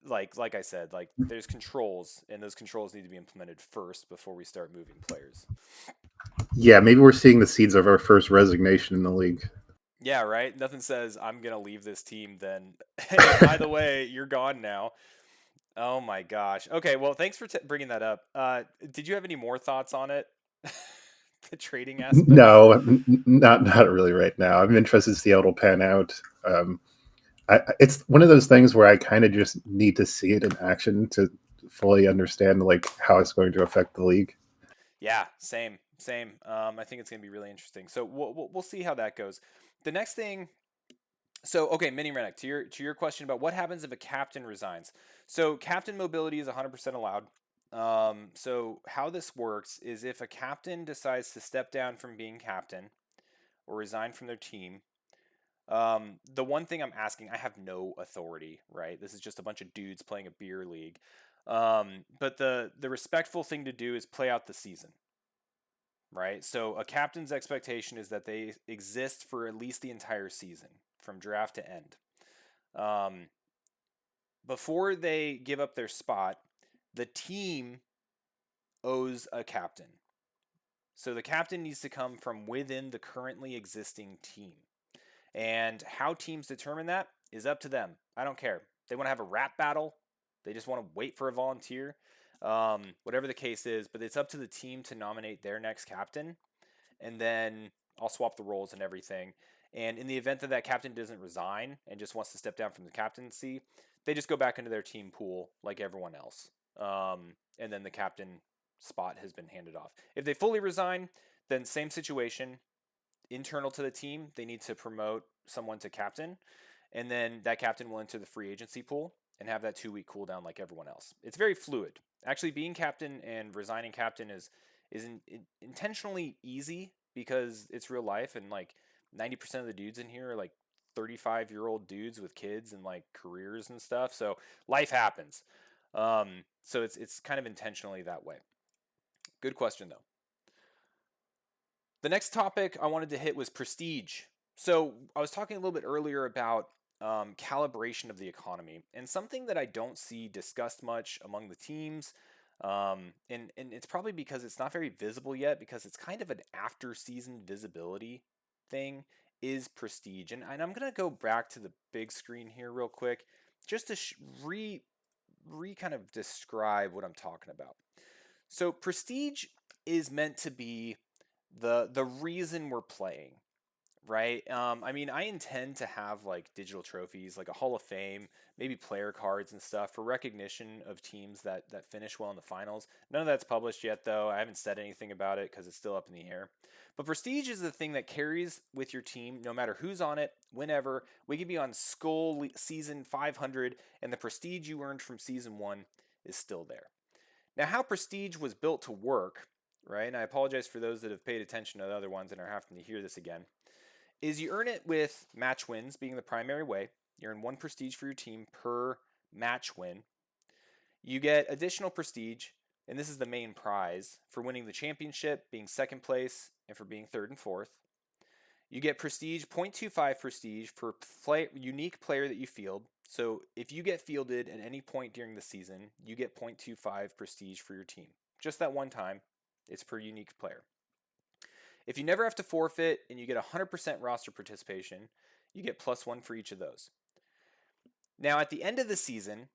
like I said, like there's controls, and those controls need to be implemented first before we start moving players. Yeah, maybe we're seeing the seeds of our first resignation in the league. Yeah, right? Nothing says I'm going to leave this team then. Hey, by the way, you're gone now. Oh my gosh. Okay, well, thanks for bringing that up. Did you have any more thoughts on it? The trading aspect? No, not really right now. I'm interested to see how it'll pan out. It's one of those things where I kind of just need to see it in action to fully understand like how it's going to affect the league. Yeah, same. I think it's going to be really interesting. So we'll see how that goes. The next thing, so okay, Mini Rennick, to your question about what happens if a captain resigns. So captain mobility is 100% allowed. So how this works is if a captain decides to step down from being captain or resign from their team, the one thing I'm asking, I have no authority, right? This is just a bunch of dudes playing a beer league. But the respectful thing to do is play out the season. Right? So a captain's expectation is that they exist for at least the entire season, from draft to end. Before they give up their spot, the team owes a captain. So the captain needs to come from within the currently existing team. And how teams determine that is up to them. I don't care. They want to have a rap battle. They just want to wait for a volunteer. Whatever the case is, but it's up to the team to nominate their next captain, and then I'll swap the roles and everything. And in the event that captain doesn't resign and just wants to step down from the captaincy, they just go back into their team pool like everyone else. And then the captain spot has been handed off. If they fully resign, then same situation. Internal to the team, they need to promote someone to captain, and then that captain will enter the free agency pool and have that 2-week cooldown like everyone else. It's very fluid. Actually, being captain and resigning captain is intentionally easy because it's real life, and like 90% of the dudes in here are like 35-year-old dudes with kids and like careers and stuff. So life happens. So it's kind of intentionally that way. Good question though. The next topic I wanted to hit was prestige. So I was talking a little bit earlier about calibration of the economy, and something that I don't see discussed much among the teams, and it's probably because it's not very visible yet, because it's kind of an after season visibility thing, is prestige. And I'm gonna go back to the big screen here real quick, just to re kind of describe what I'm talking about. So prestige is meant to be the reason we're playing, right? I mean, I intend to have like digital trophies, like a Hall of Fame, maybe player cards and stuff for recognition of teams that finish well in the finals. None of that's published yet, though. I haven't said anything about it because it's still up in the air. But prestige is the thing that carries with your team, no matter who's on it, whenever. We could be on SCUL season 500, and the prestige you earned from season 1 is still there. Now, how prestige was built to work, right? And I apologize for those that have paid attention to the other ones and are having to hear this again, is you earn it with match wins being the primary way. You earn 1 prestige for your team per match win. You get additional prestige, and this is the main prize, for winning the championship, being second place, and for being third and fourth. You get prestige, 0.25 prestige for unique player that you field. So if you get fielded at any point during the season, you get 0.25 prestige for your team. Just that one time, it's per unique player. If you never have to forfeit and you get 100% roster participation, you get +1 for each of those. Now, at the end of the season,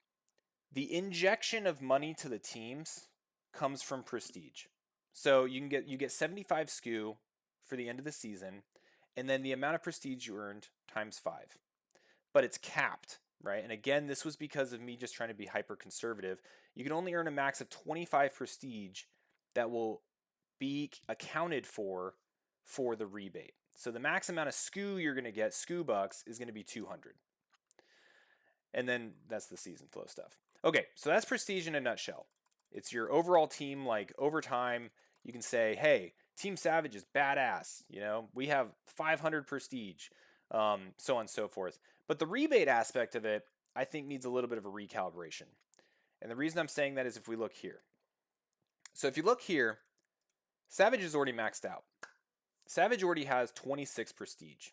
the injection of money to the teams comes from prestige. So you get 75 SCU for the end of the season, and then the amount of prestige you earned times 5. But it's capped, right? And again, this was because of me just trying to be hyper conservative. You can only earn a max of 25 prestige that will be accounted for the rebate. So the max amount of SCU you're going to get, SCU bucks, is going to be 200. And then that's the season flow stuff. Okay, so that's prestige in a nutshell. It's your overall team, like over time, you can say, hey, Team Savage is badass. You know, we have 500 prestige, so on and so forth. But the rebate aspect of it, I think, needs a little bit of a recalibration. And the reason I'm saying that is if we look here. So if you look here, Savage is already maxed out. Savage already has 26 prestige.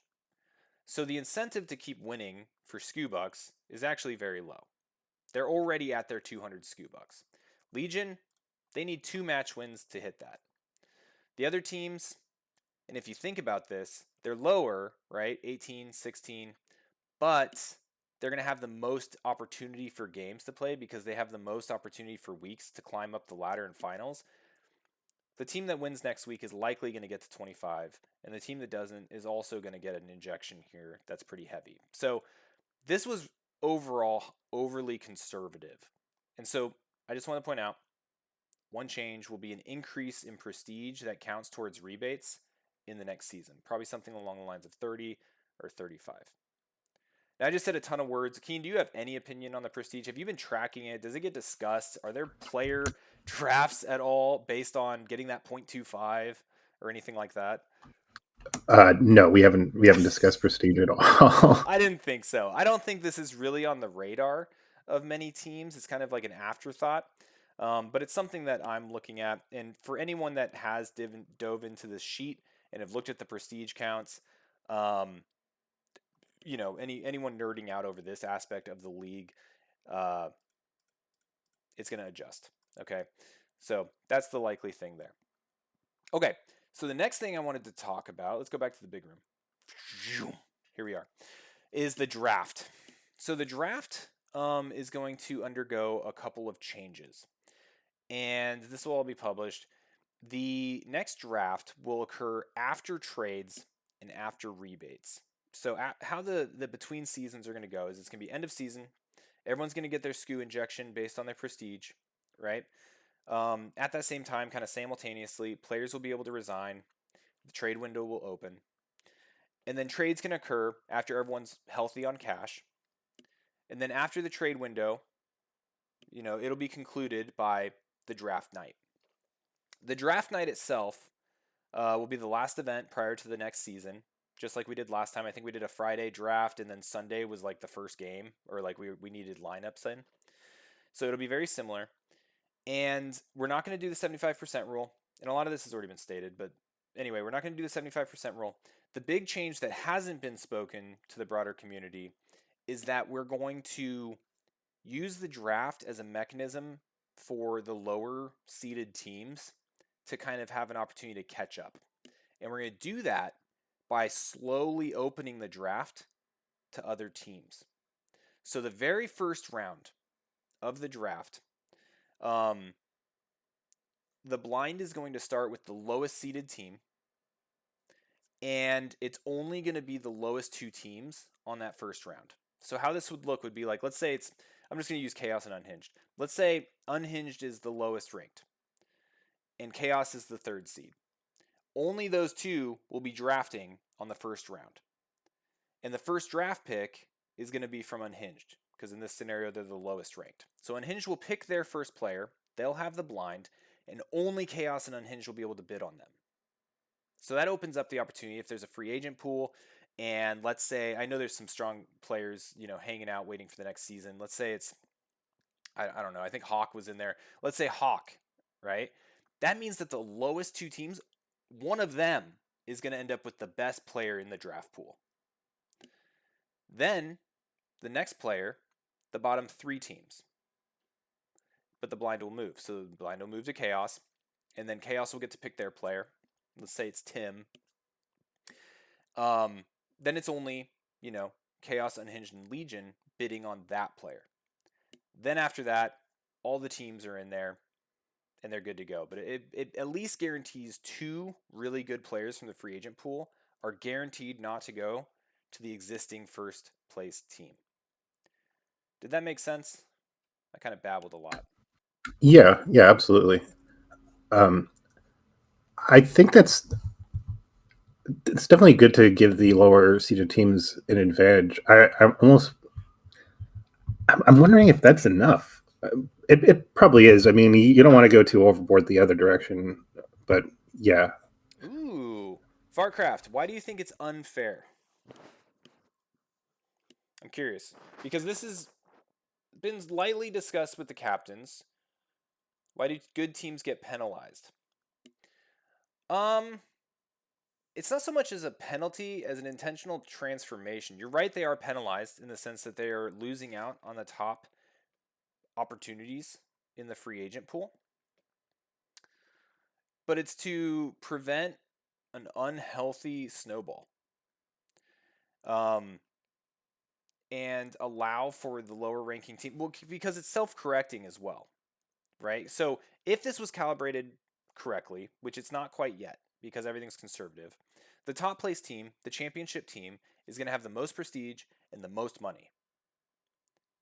So the incentive to keep winning for SCU bucks is actually very low. They're already at their 200 SCU bucks. Legion, they need 2 match wins to hit that. The other teams, and if you think about this, they're lower, right? 18, 16, but they're going to have the most opportunity for games to play because they have the most opportunity for weeks to climb up the ladder in finals. The team that wins next week is likely going to get to 25, and the team that doesn't is also going to get an injection here that's pretty heavy. So this was overall overly conservative. And so I just want to point out, one change will be an increase in prestige that counts towards rebates in the next season. Probably something along the lines of 30 or 35. Now, I just said a ton of words. Keen, do you have any opinion on the prestige? Have you been tracking it? Does it get discussed? Are there player drafts at all based on getting that 0.25 or anything like that? No, we haven't discussed prestige at all. I didn't think so. I don't think this is really on the radar of many teams. It's kind of like an afterthought. But it's something that I'm looking at. And for anyone that has dove into this sheet and have looked at the prestige counts, you know, anyone nerding out over this aspect of the league, it's going to adjust. Okay, so that's the likely thing there. Okay, so the next thing I wanted to talk about, let's go back to the big room. Here we are, is the draft. So the draft is going to undergo a couple of changes, and this will all be published. The next draft will occur after trades and after rebates. So how the between seasons are going to go is it's going to be end of season. Everyone's going to get their SCU injection based on their prestige, right? At that same time, kind of simultaneously, players will be able to resign. The trade window will open. And then trades can occur after everyone's healthy on cash. And then after the trade window, it'll be concluded by the draft night. The draft night itself will be the last event prior to the next season, just like we did last time. I think we did a Friday draft, and then Sunday was like the first game, or like we needed lineups in. So it'll be very similar. And we're not going to do the 75% rule. And a lot of this has already been stated, but anyway, we're not going to do the 75% rule. The big change that hasn't been spoken to the broader community is that we're going to use the draft as a mechanism for the lower seeded teams to kind of have an opportunity to catch up. And we're going to do that by slowly opening the draft to other teams. So the very first round of the draft, the blind is going to start with the lowest seeded team, and it's only going to be the lowest two teams on that first round. So how this would look would be like, let's say I'm just going to use Chaos and Unhinged. Let's say Unhinged is the lowest ranked, and Chaos is the third seed. Only those two will be drafting on the first round. And the first draft pick is going to be from Unhinged, because in this scenario, they're the lowest ranked. So Unhinged will pick their first player, they'll have the blind, and only Chaos and Unhinged will be able to bid on them. So that opens up the opportunity if there's a free agent pool, and let's say, I know there's some strong players, hanging out waiting for the next season. Let's say it's, I don't know, I think Hawk was in there. Let's say Hawk, right? That means that the lowest two teams, one of them is going to end up with the best player in the draft pool. Then the next player, the bottom three teams. But the blind will move. So the blind will move to Chaos, and then Chaos will get to pick their player. Let's say it's Tim. Then it's only, Chaos, Unhinged, and Legion bidding on that player. Then after that, all the teams are in there, and they're good to go. But it at least guarantees two really good players from the free agent pool are guaranteed not to go to the existing first place team. Did that make sense? I kind of babbled a lot. Yeah, absolutely. I think it's definitely good to give the lower seeded teams an advantage. I'm wondering if that's enough. It probably is. I mean, you don't want to go too overboard the other direction, but yeah. Ooh, Farcraft, why do you think it's unfair? I'm curious, because this has been lightly discussed with the captains. Why do good teams get penalized? It's not so much as a penalty as an intentional transformation. You're right, they are penalized in the sense that they are losing out on the top opportunities in the free agent pool. But it's to prevent an unhealthy snowball. And allow for the lower ranking team, well, because it's self-correcting as well, right? So if this was calibrated correctly, which it's not quite yet because everything's conservative, the top place team, the championship team, is going to have the most prestige and the most money,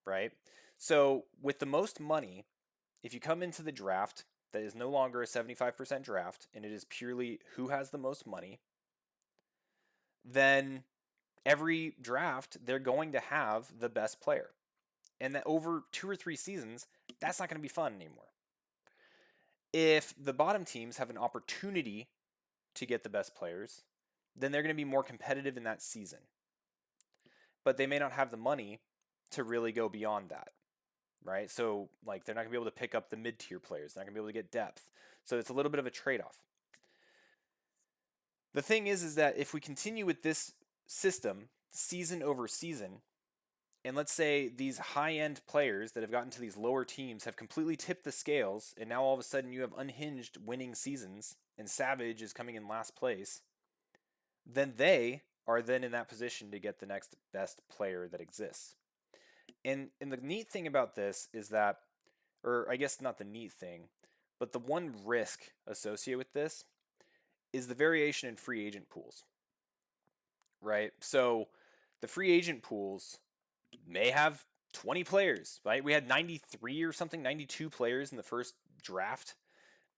right? So with the most money, if you come into the draft that is no longer a 75% draft and it is purely who has the most money, then every draft, they're going to have the best player. And that over 2 or 3 seasons, that's not going to be fun anymore. If the bottom teams have an opportunity to get the best players, then they're going to be more competitive in that season. But they may not have the money to really go beyond that, right? So, like, they're not going to be able to pick up the mid-tier players. They're not going to be able to get depth. So it's a little bit of a trade-off. The thing is that if we continue with this system season over season, and let's say these high-end players that have gotten to these lower teams have completely tipped the scales, and now all of a sudden you have Unhinged winning seasons, and Savage is coming in last place, then they are then in that position to get the next best player that exists. And the neat thing about this is that, or I guess not the neat thing, but the one risk associated with this is the variation in free agent pools, right? So the free agent pools may have 20 players, right? We had 93 or something, 92 players in the first draft.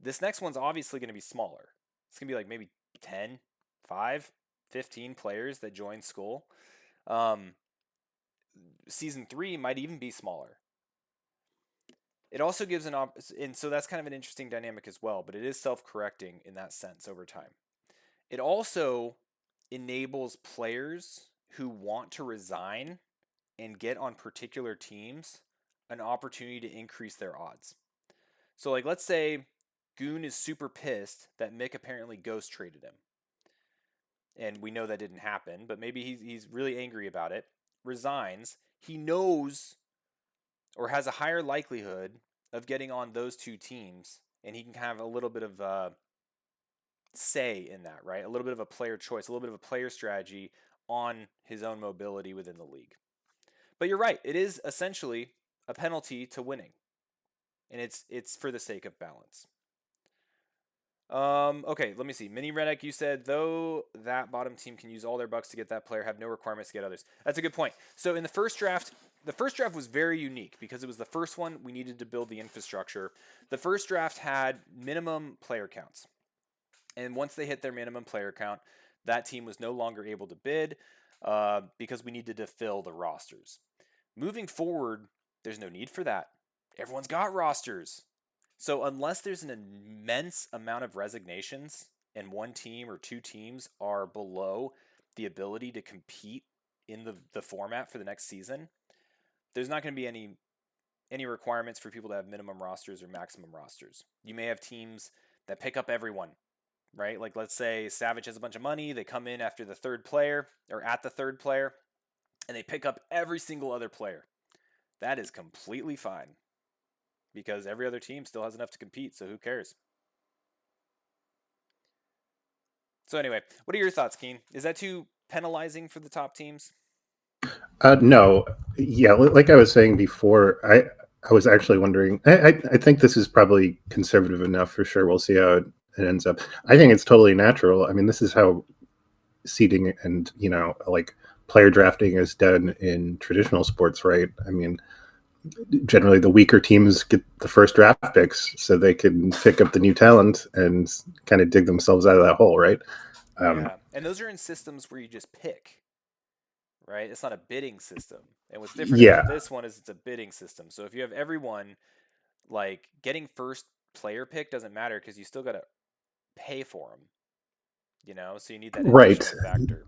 This next one's obviously going to be smaller. It's going to be like maybe 10, 5, 15 players that join Skull. Um, season 3 might even be smaller. It also gives and so that's kind of an interesting dynamic as well, but it is self-correcting in that sense over time. It also enables players who want to resign and get on particular teams an opportunity to increase their odds. So like let's say Goon is super pissed that Mick apparently ghost traded him. And we know that didn't happen, but maybe he's really angry about it, resigns. He knows or has a higher likelihood of getting on those two teams, and he can have a little bit of say in that, right? A little bit of a player choice, a little bit of a player strategy on his own mobility within the league. But you're right, it is essentially a penalty to winning, and it's for the sake of balance. Okay, let me see. Mini Redneck, you said, though that bottom team can use all their bucks to get that player, have no requirements to get others. That's a good point. So in the first draft was very unique because it was the first one we needed to build the infrastructure. The first draft had minimum player counts. And once they hit their minimum player count, that team was no longer able to bid because we needed to fill the rosters. Moving forward, there's no need for that. Everyone's got rosters. So unless there's an immense amount of resignations and one team or two teams are below the ability to compete in the format for the next season, there's not going to be any requirements for people to have minimum rosters or maximum rosters. You may have teams that pick up everyone, right? Like let's say Savage has a bunch of money, they come in after the third player or at the third player, and they pick up every single other player. That is completely fine, because every other team still has enough to compete, so who cares? So anyway, what are your thoughts, Keen? Is that too penalizing for the top teams? No. Yeah, like I was saying before, I was actually wondering. I think this is probably conservative enough for sure. We'll see how it ends up. I think it's totally natural. I mean, this is how seeding and like player drafting is done in traditional sports, right? I mean, generally the weaker teams get the first draft picks so they can pick up the new talent and kind of dig themselves out of that hole, right? Yeah, and those are in systems where you just pick, right? It's not a bidding system. And what's different Yeah, about this one is it's a bidding system. So if you have everyone, like getting first player pick doesn't matter because you still got to pay for them, so you need that right. additional factor.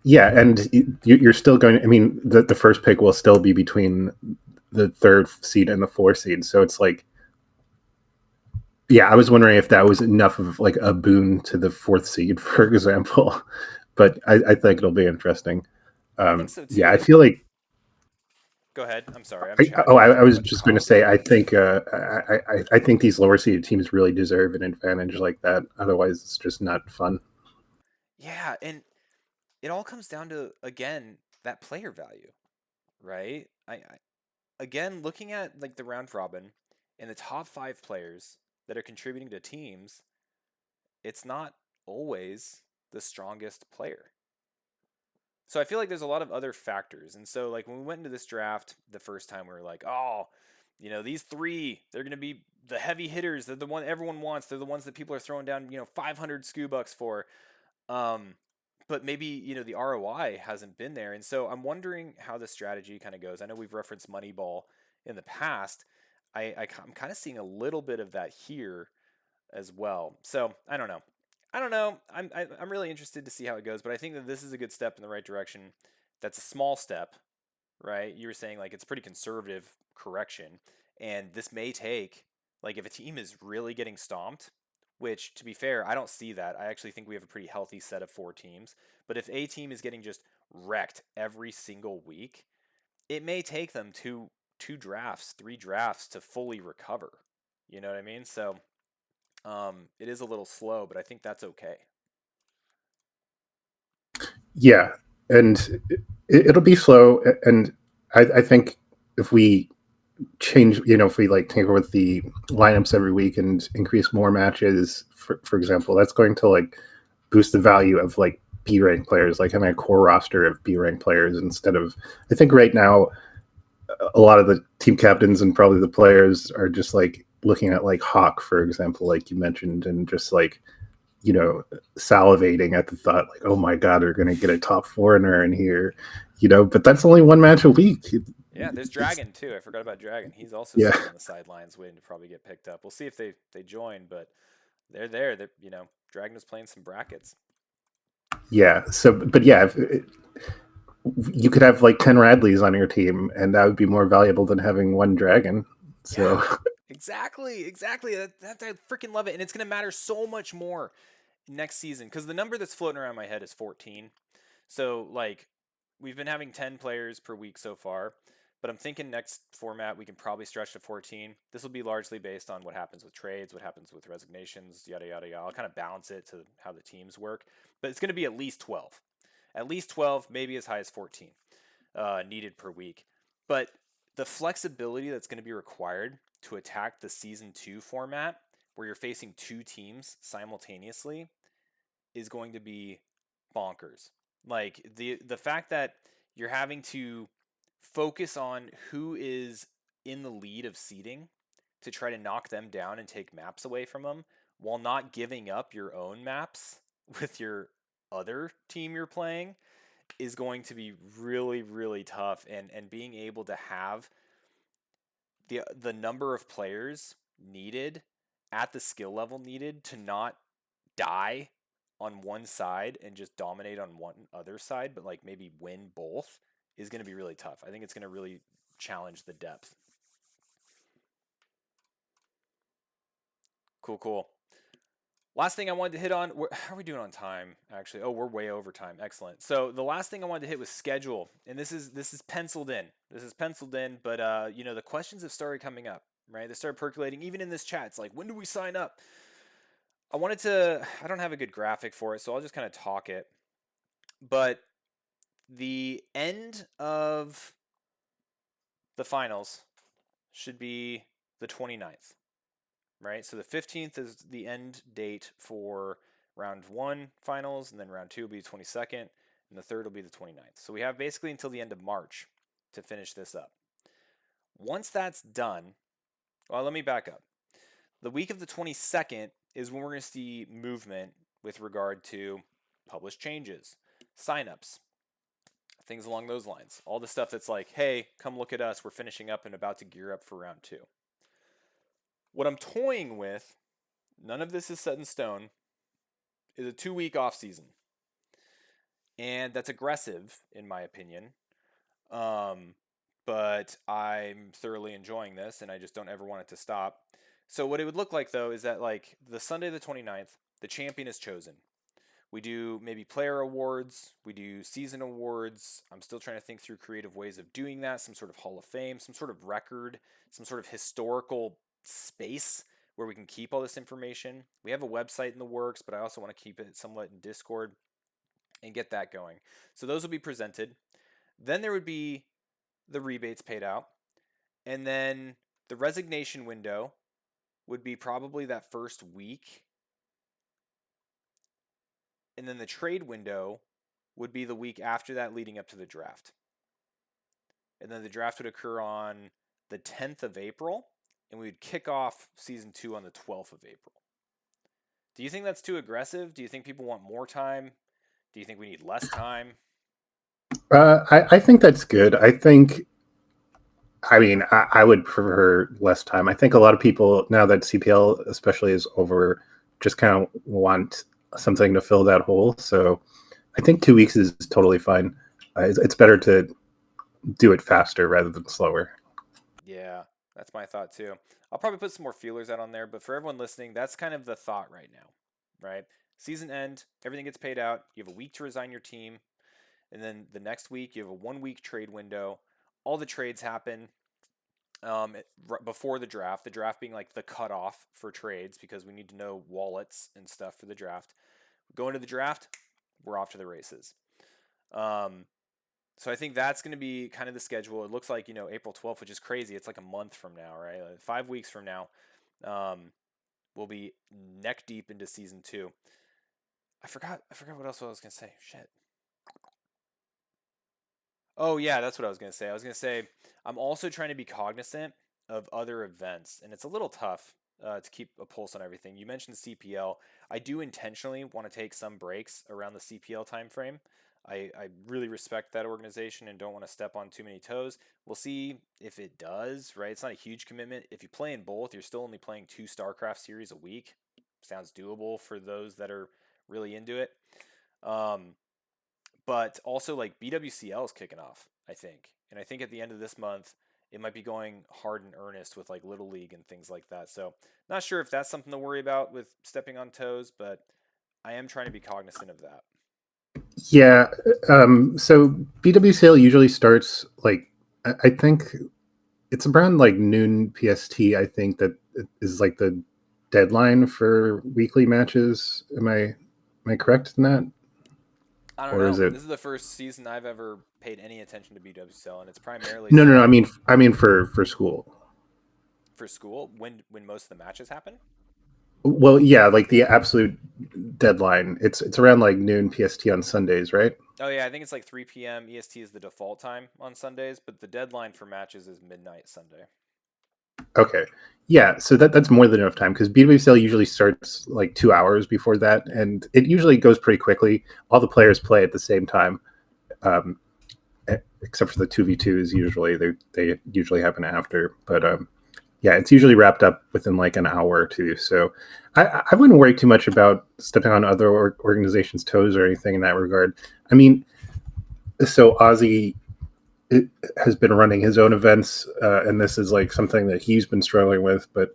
Yeah, and you're still going. I mean, the first pick will still be between the third seed and the fourth seed. So it's like, yeah, I was wondering if that was enough of like a boon to the fourth seed, for example. But I think it'll be interesting. I think so Yeah, I too. feel like. Go ahead. I'm sorry. I'm chatting. I was just going to say, I think I think these lower seeded teams really deserve an advantage like that. Otherwise, it's just not fun. Yeah, and it all comes down to, again, that player value, right? Again, looking at like the round robin and the top 5 players that are contributing to teams, it's not always the strongest player. So I feel like there's a lot of other factors. And so like when we went into this draft the first time, we were like, oh, these 3, they're going to be the heavy hitters. They're the one everyone wants. They're the ones that people are throwing down, 500 SCU bucks for. But maybe, the ROI hasn't been there. And so I'm wondering how the strategy kind of goes. I know we've referenced Moneyball in the past. I'm kind of seeing a little bit of that here as well. So I don't know. I'm really interested to see how it goes, but I think that this is a good step in the right direction. That's a small step, right? You were saying like it's pretty conservative correction, and this may take, like, if a team is really getting stomped, which to be fair, I don't see that. I actually think we have a pretty healthy set of 4 teams. But if a team is getting just wrecked every single week, it may take them two drafts, 3 drafts to fully recover. You know what I mean? So it is a little slow, but I think that's okay. Yeah, and it'll be slow. And I think if we change, if we like tinker with the lineups every week and increase more matches, for example, that's going to like boost the value of like B rank players, like having a core roster of B rank players instead of. I think right now a lot of the team captains and probably the players are just like looking at like Hawk, for example, like you mentioned, and just like salivating at the thought, like, oh my God, we're going to get a top foreigner in here, but that's only one match a week. Yeah, there's It's, Dragon too. I forgot about Dragon. He's also yeah. sitting on the sidelines waiting to probably get picked up. We'll see if they join, but they're there. They're, Dragon is playing some brackets. Yeah. So, but yeah, you could have like 10 Radleys on your team, and that would be more valuable than having one Dragon. Yeah, So, exactly. I freaking love it, and it's gonna matter so much more next season because the number that's floating around my head is 14. So like, we've been having 10 players per week so far, but I'm thinking next format we can probably stretch to 14. This will be largely based on what happens with trades, what happens with resignations, yada yada yada. I'll kind of balance it to how the teams work, but it's going to be at least 12, maybe as high as 14 needed per week. But the flexibility that's going to be required to attack the season 2 format, where you're facing two teams simultaneously, is going to be bonkers. Like the fact that you're having to focus on who is in the lead of seeding to try to knock them down and take maps away from them while not giving up your own maps with your other team you're playing is going to be really really tough, and being able to have the number of players needed at the skill level needed to not die on one side and just dominate on one other side, but like maybe win both is going to be really tough. I think it's going to really challenge the depth. Cool. Last thing I wanted to hit on, how are we doing on time actually? Oh, we're way over time. Excellent. So the last thing I wanted to hit was schedule. And this is penciled in. This is penciled in, but the questions have started coming up, right? They started percolating even in this chat. It's like, when do we sign up? I don't have a good graphic for it, so I'll just kind of talk it. But the end of the finals should be the 29th, right? So the 15th is the end date for round 1 finals, and then round 2 will be the 22nd, and the third will be the 29th. So we have basically until the end of March to finish this up. Once that's done, well, let me back up. The week of the 22nd is when we're going to see movement with regard to published changes, signups, things along those lines. All the stuff that's like, hey, come look at us. We're finishing up and about to gear up for round 2. What I'm toying with, none of this is set in stone, is a 2-week off season. And that's aggressive, in my opinion. But I'm thoroughly enjoying this, and I just don't ever want it to stop. So what it would look like, though, is that like the Sunday the 29th, the champion is chosen. We do maybe player awards, we do season awards. I'm still trying to think through creative ways of doing that, some sort of Hall of Fame, some sort of record, some sort of historical space where we can keep all this information. We have a website in the works, but I also want to keep it somewhat in Discord and get that going. So those will be presented. Then there would be the rebates paid out. And then the resignation window would be probably that first week. And then the trade window would be the week after that, leading up to the draft. And then the draft would occur on the 10th of April, and we would kick off season 2 on the 12th of April. Do you think that's too aggressive? Do you think people want more time? Do you think we need less time? I think that's good. I would prefer less time. I think a lot of people, now that CPL especially is over, just kind of want something to fill that hole. So I think 2 weeks is totally fine. It's better to do it faster rather than slower. Yeah, that's my thought too. I'll probably put some more feelers out on there, but for everyone listening, that's kind of the thought right now, right? Season end, everything gets paid out. You have a week to resign your team. And then the next week, you have a 1-week trade window. All the trades happen before the draft being like the cutoff for trades because we need to know wallets and stuff for the draft. Go into the draft, we're off to the races. So I think that's going to be kind of the schedule. It looks like, April 12th, which is crazy. It's like a month from now, right? Like 5 weeks from now, we'll be neck deep into season 2. I forgot what else I was going to say. Shit. Oh, yeah, that's what I was going to say. I'm also trying to be cognizant of other events, and it's a little tough to keep a pulse on everything. You mentioned CPL. I do intentionally want to take some breaks around the CPL timeframe. I really respect that organization and don't want to step on too many toes. We'll see if it does, right? It's not a huge commitment. If you play in both, you're still only playing 2 StarCraft series a week. Sounds doable for those that are really into it. But also, like, BWCL is kicking off, I think. And I think at the end of this month, it might be going hard in earnest with like Little League and things like that. So, not sure if that's something to worry about with stepping on toes, but I am trying to be cognizant of that. Yeah. So BWCL usually starts like I think it's around like noon PST. I think that is like the deadline for weekly matches. Am I correct in that? I don't Or is know. it This is the first season I've ever paid any attention to BWCL, and it's primarily no, no, no. set I mean for school. for school when most of the matches happen. Well, yeah, like the absolute deadline. It's around like noon PST on Sundays, right? Oh yeah, I think it's like 3 p.m. EST is the default time on Sundays, but the deadline for matches is midnight Sunday. Okay. Yeah, so that's more than enough time because BWCL usually starts like 2 hours before that, and it usually goes pretty quickly. All the players play at the same time, um, except for the 2v2s. Usually, they usually happen after, but yeah, it's usually wrapped up within like an hour or two. So I wouldn't worry too much about stepping on other organizations' toes or anything in that regard. I mean, so Ozzy has been running his own events, and this is like something that he's been struggling with. But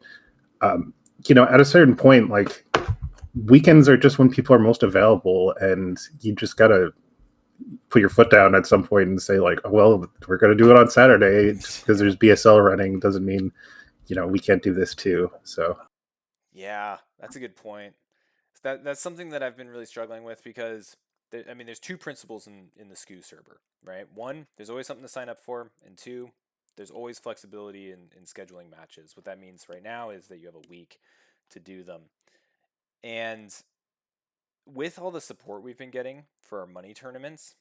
um, at a certain point, like weekends are just when people are most available, and you just gotta put your foot down at some point and say like, oh, well, we're gonna do it on Saturday just because there's BSL running doesn't mean we can't do this too. So Yeah, that's a good point. That's something that I've been really struggling with because I mean, there's two principles in the SCU server, right? One, there's always something to sign up for, and two, there's always flexibility in scheduling matches. What that means right now is that you have a week to do them. And with all the support we've been getting for our money tournaments,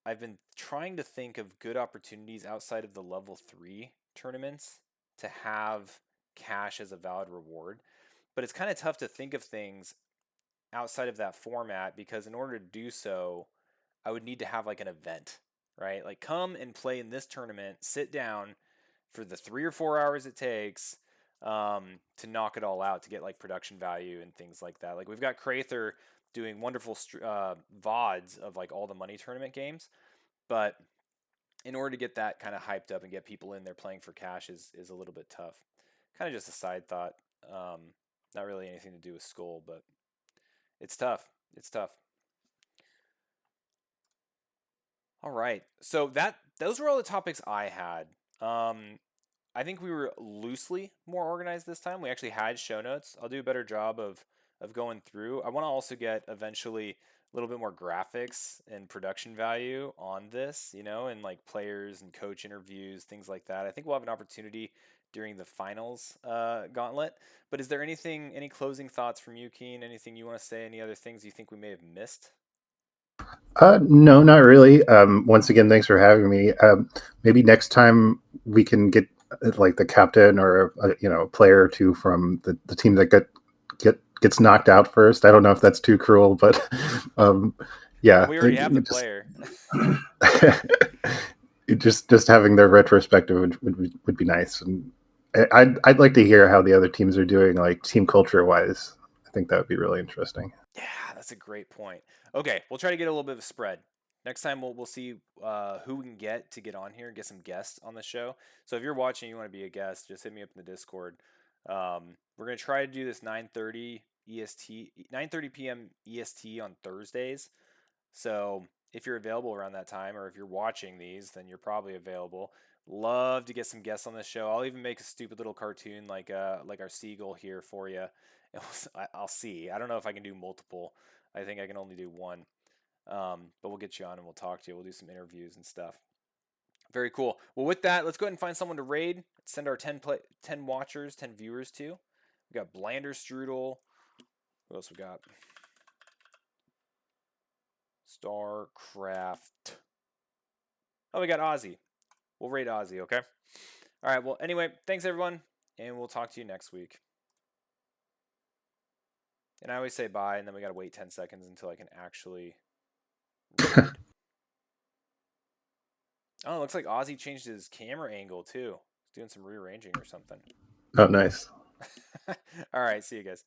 I've been trying to think of good opportunities outside of the level 3 tournaments to have cash as a valid reward. But it's kind of tough to think of things outside of that format because in order to do so, I would need to have like an event, right? Like come and play in this tournament, sit down for the 3 or 4 hours it takes to knock it all out to get like production value and things like that. Like we've got Crather doing wonderful VODs of like all the money tournament games, but in order to get that kind of hyped up and get people in there playing for cash is a little bit tough. Kind of just a side thought. Not really anything to do with SCUL, but it's tough. It's tough. All right. So those were all the topics I had. I think we were loosely more organized this time. We actually had show notes. I'll do a better job of going through. I want to also get eventually a little bit more graphics and production value on this, and like players and coach interviews, things like that. I think we'll have an opportunity during the finals gauntlet. But is there any closing thoughts from you, Keen? Anything you want to say? Any other things you think we may have missed? no, not really. Once again, thanks for having me. Maybe next time we can get like the captain or a player or two from the team that gets knocked out first. I don't know if that's too cruel, but yeah, We already have the player. just having their retrospective would be nice, and I'd like to hear how the other teams are doing, like team culture wise. I think that would be really interesting. Yeah, that's a great point. Okay, we'll try to get a little bit of a spread. Next time we'll see who we can get on here and get some guests on the show. So if you're watching, you want to be a guest, just hit me up in the Discord. We're gonna try to do this 9:30 EST, 9:30 p.m. EST on Thursdays. So if you're available around that time, or if you're watching these, then you're probably available. Love to get some guests on the show. I'll even make a stupid little cartoon like our seagull here for you. I'll see. I don't know if I can do multiple. I think I can only do one. But we'll get you on and we'll talk to you. We'll do some interviews and stuff. Very cool. Well, with that, let's go ahead and find someone to raid. Send our 10 watchers, 10 viewers to. We got Blander Strudel. Who else we got? StarCraft. Oh, we got Ozzy. We'll raid Ozzy, okay? All right. Well, anyway, thanks everyone, and we'll talk to you next week. And I always say bye, and then we gotta wait 10 seconds until I can actually read. Oh, it looks like Ozzy changed his camera angle too. He's doing some rearranging or something. Oh, nice. All right, see you guys.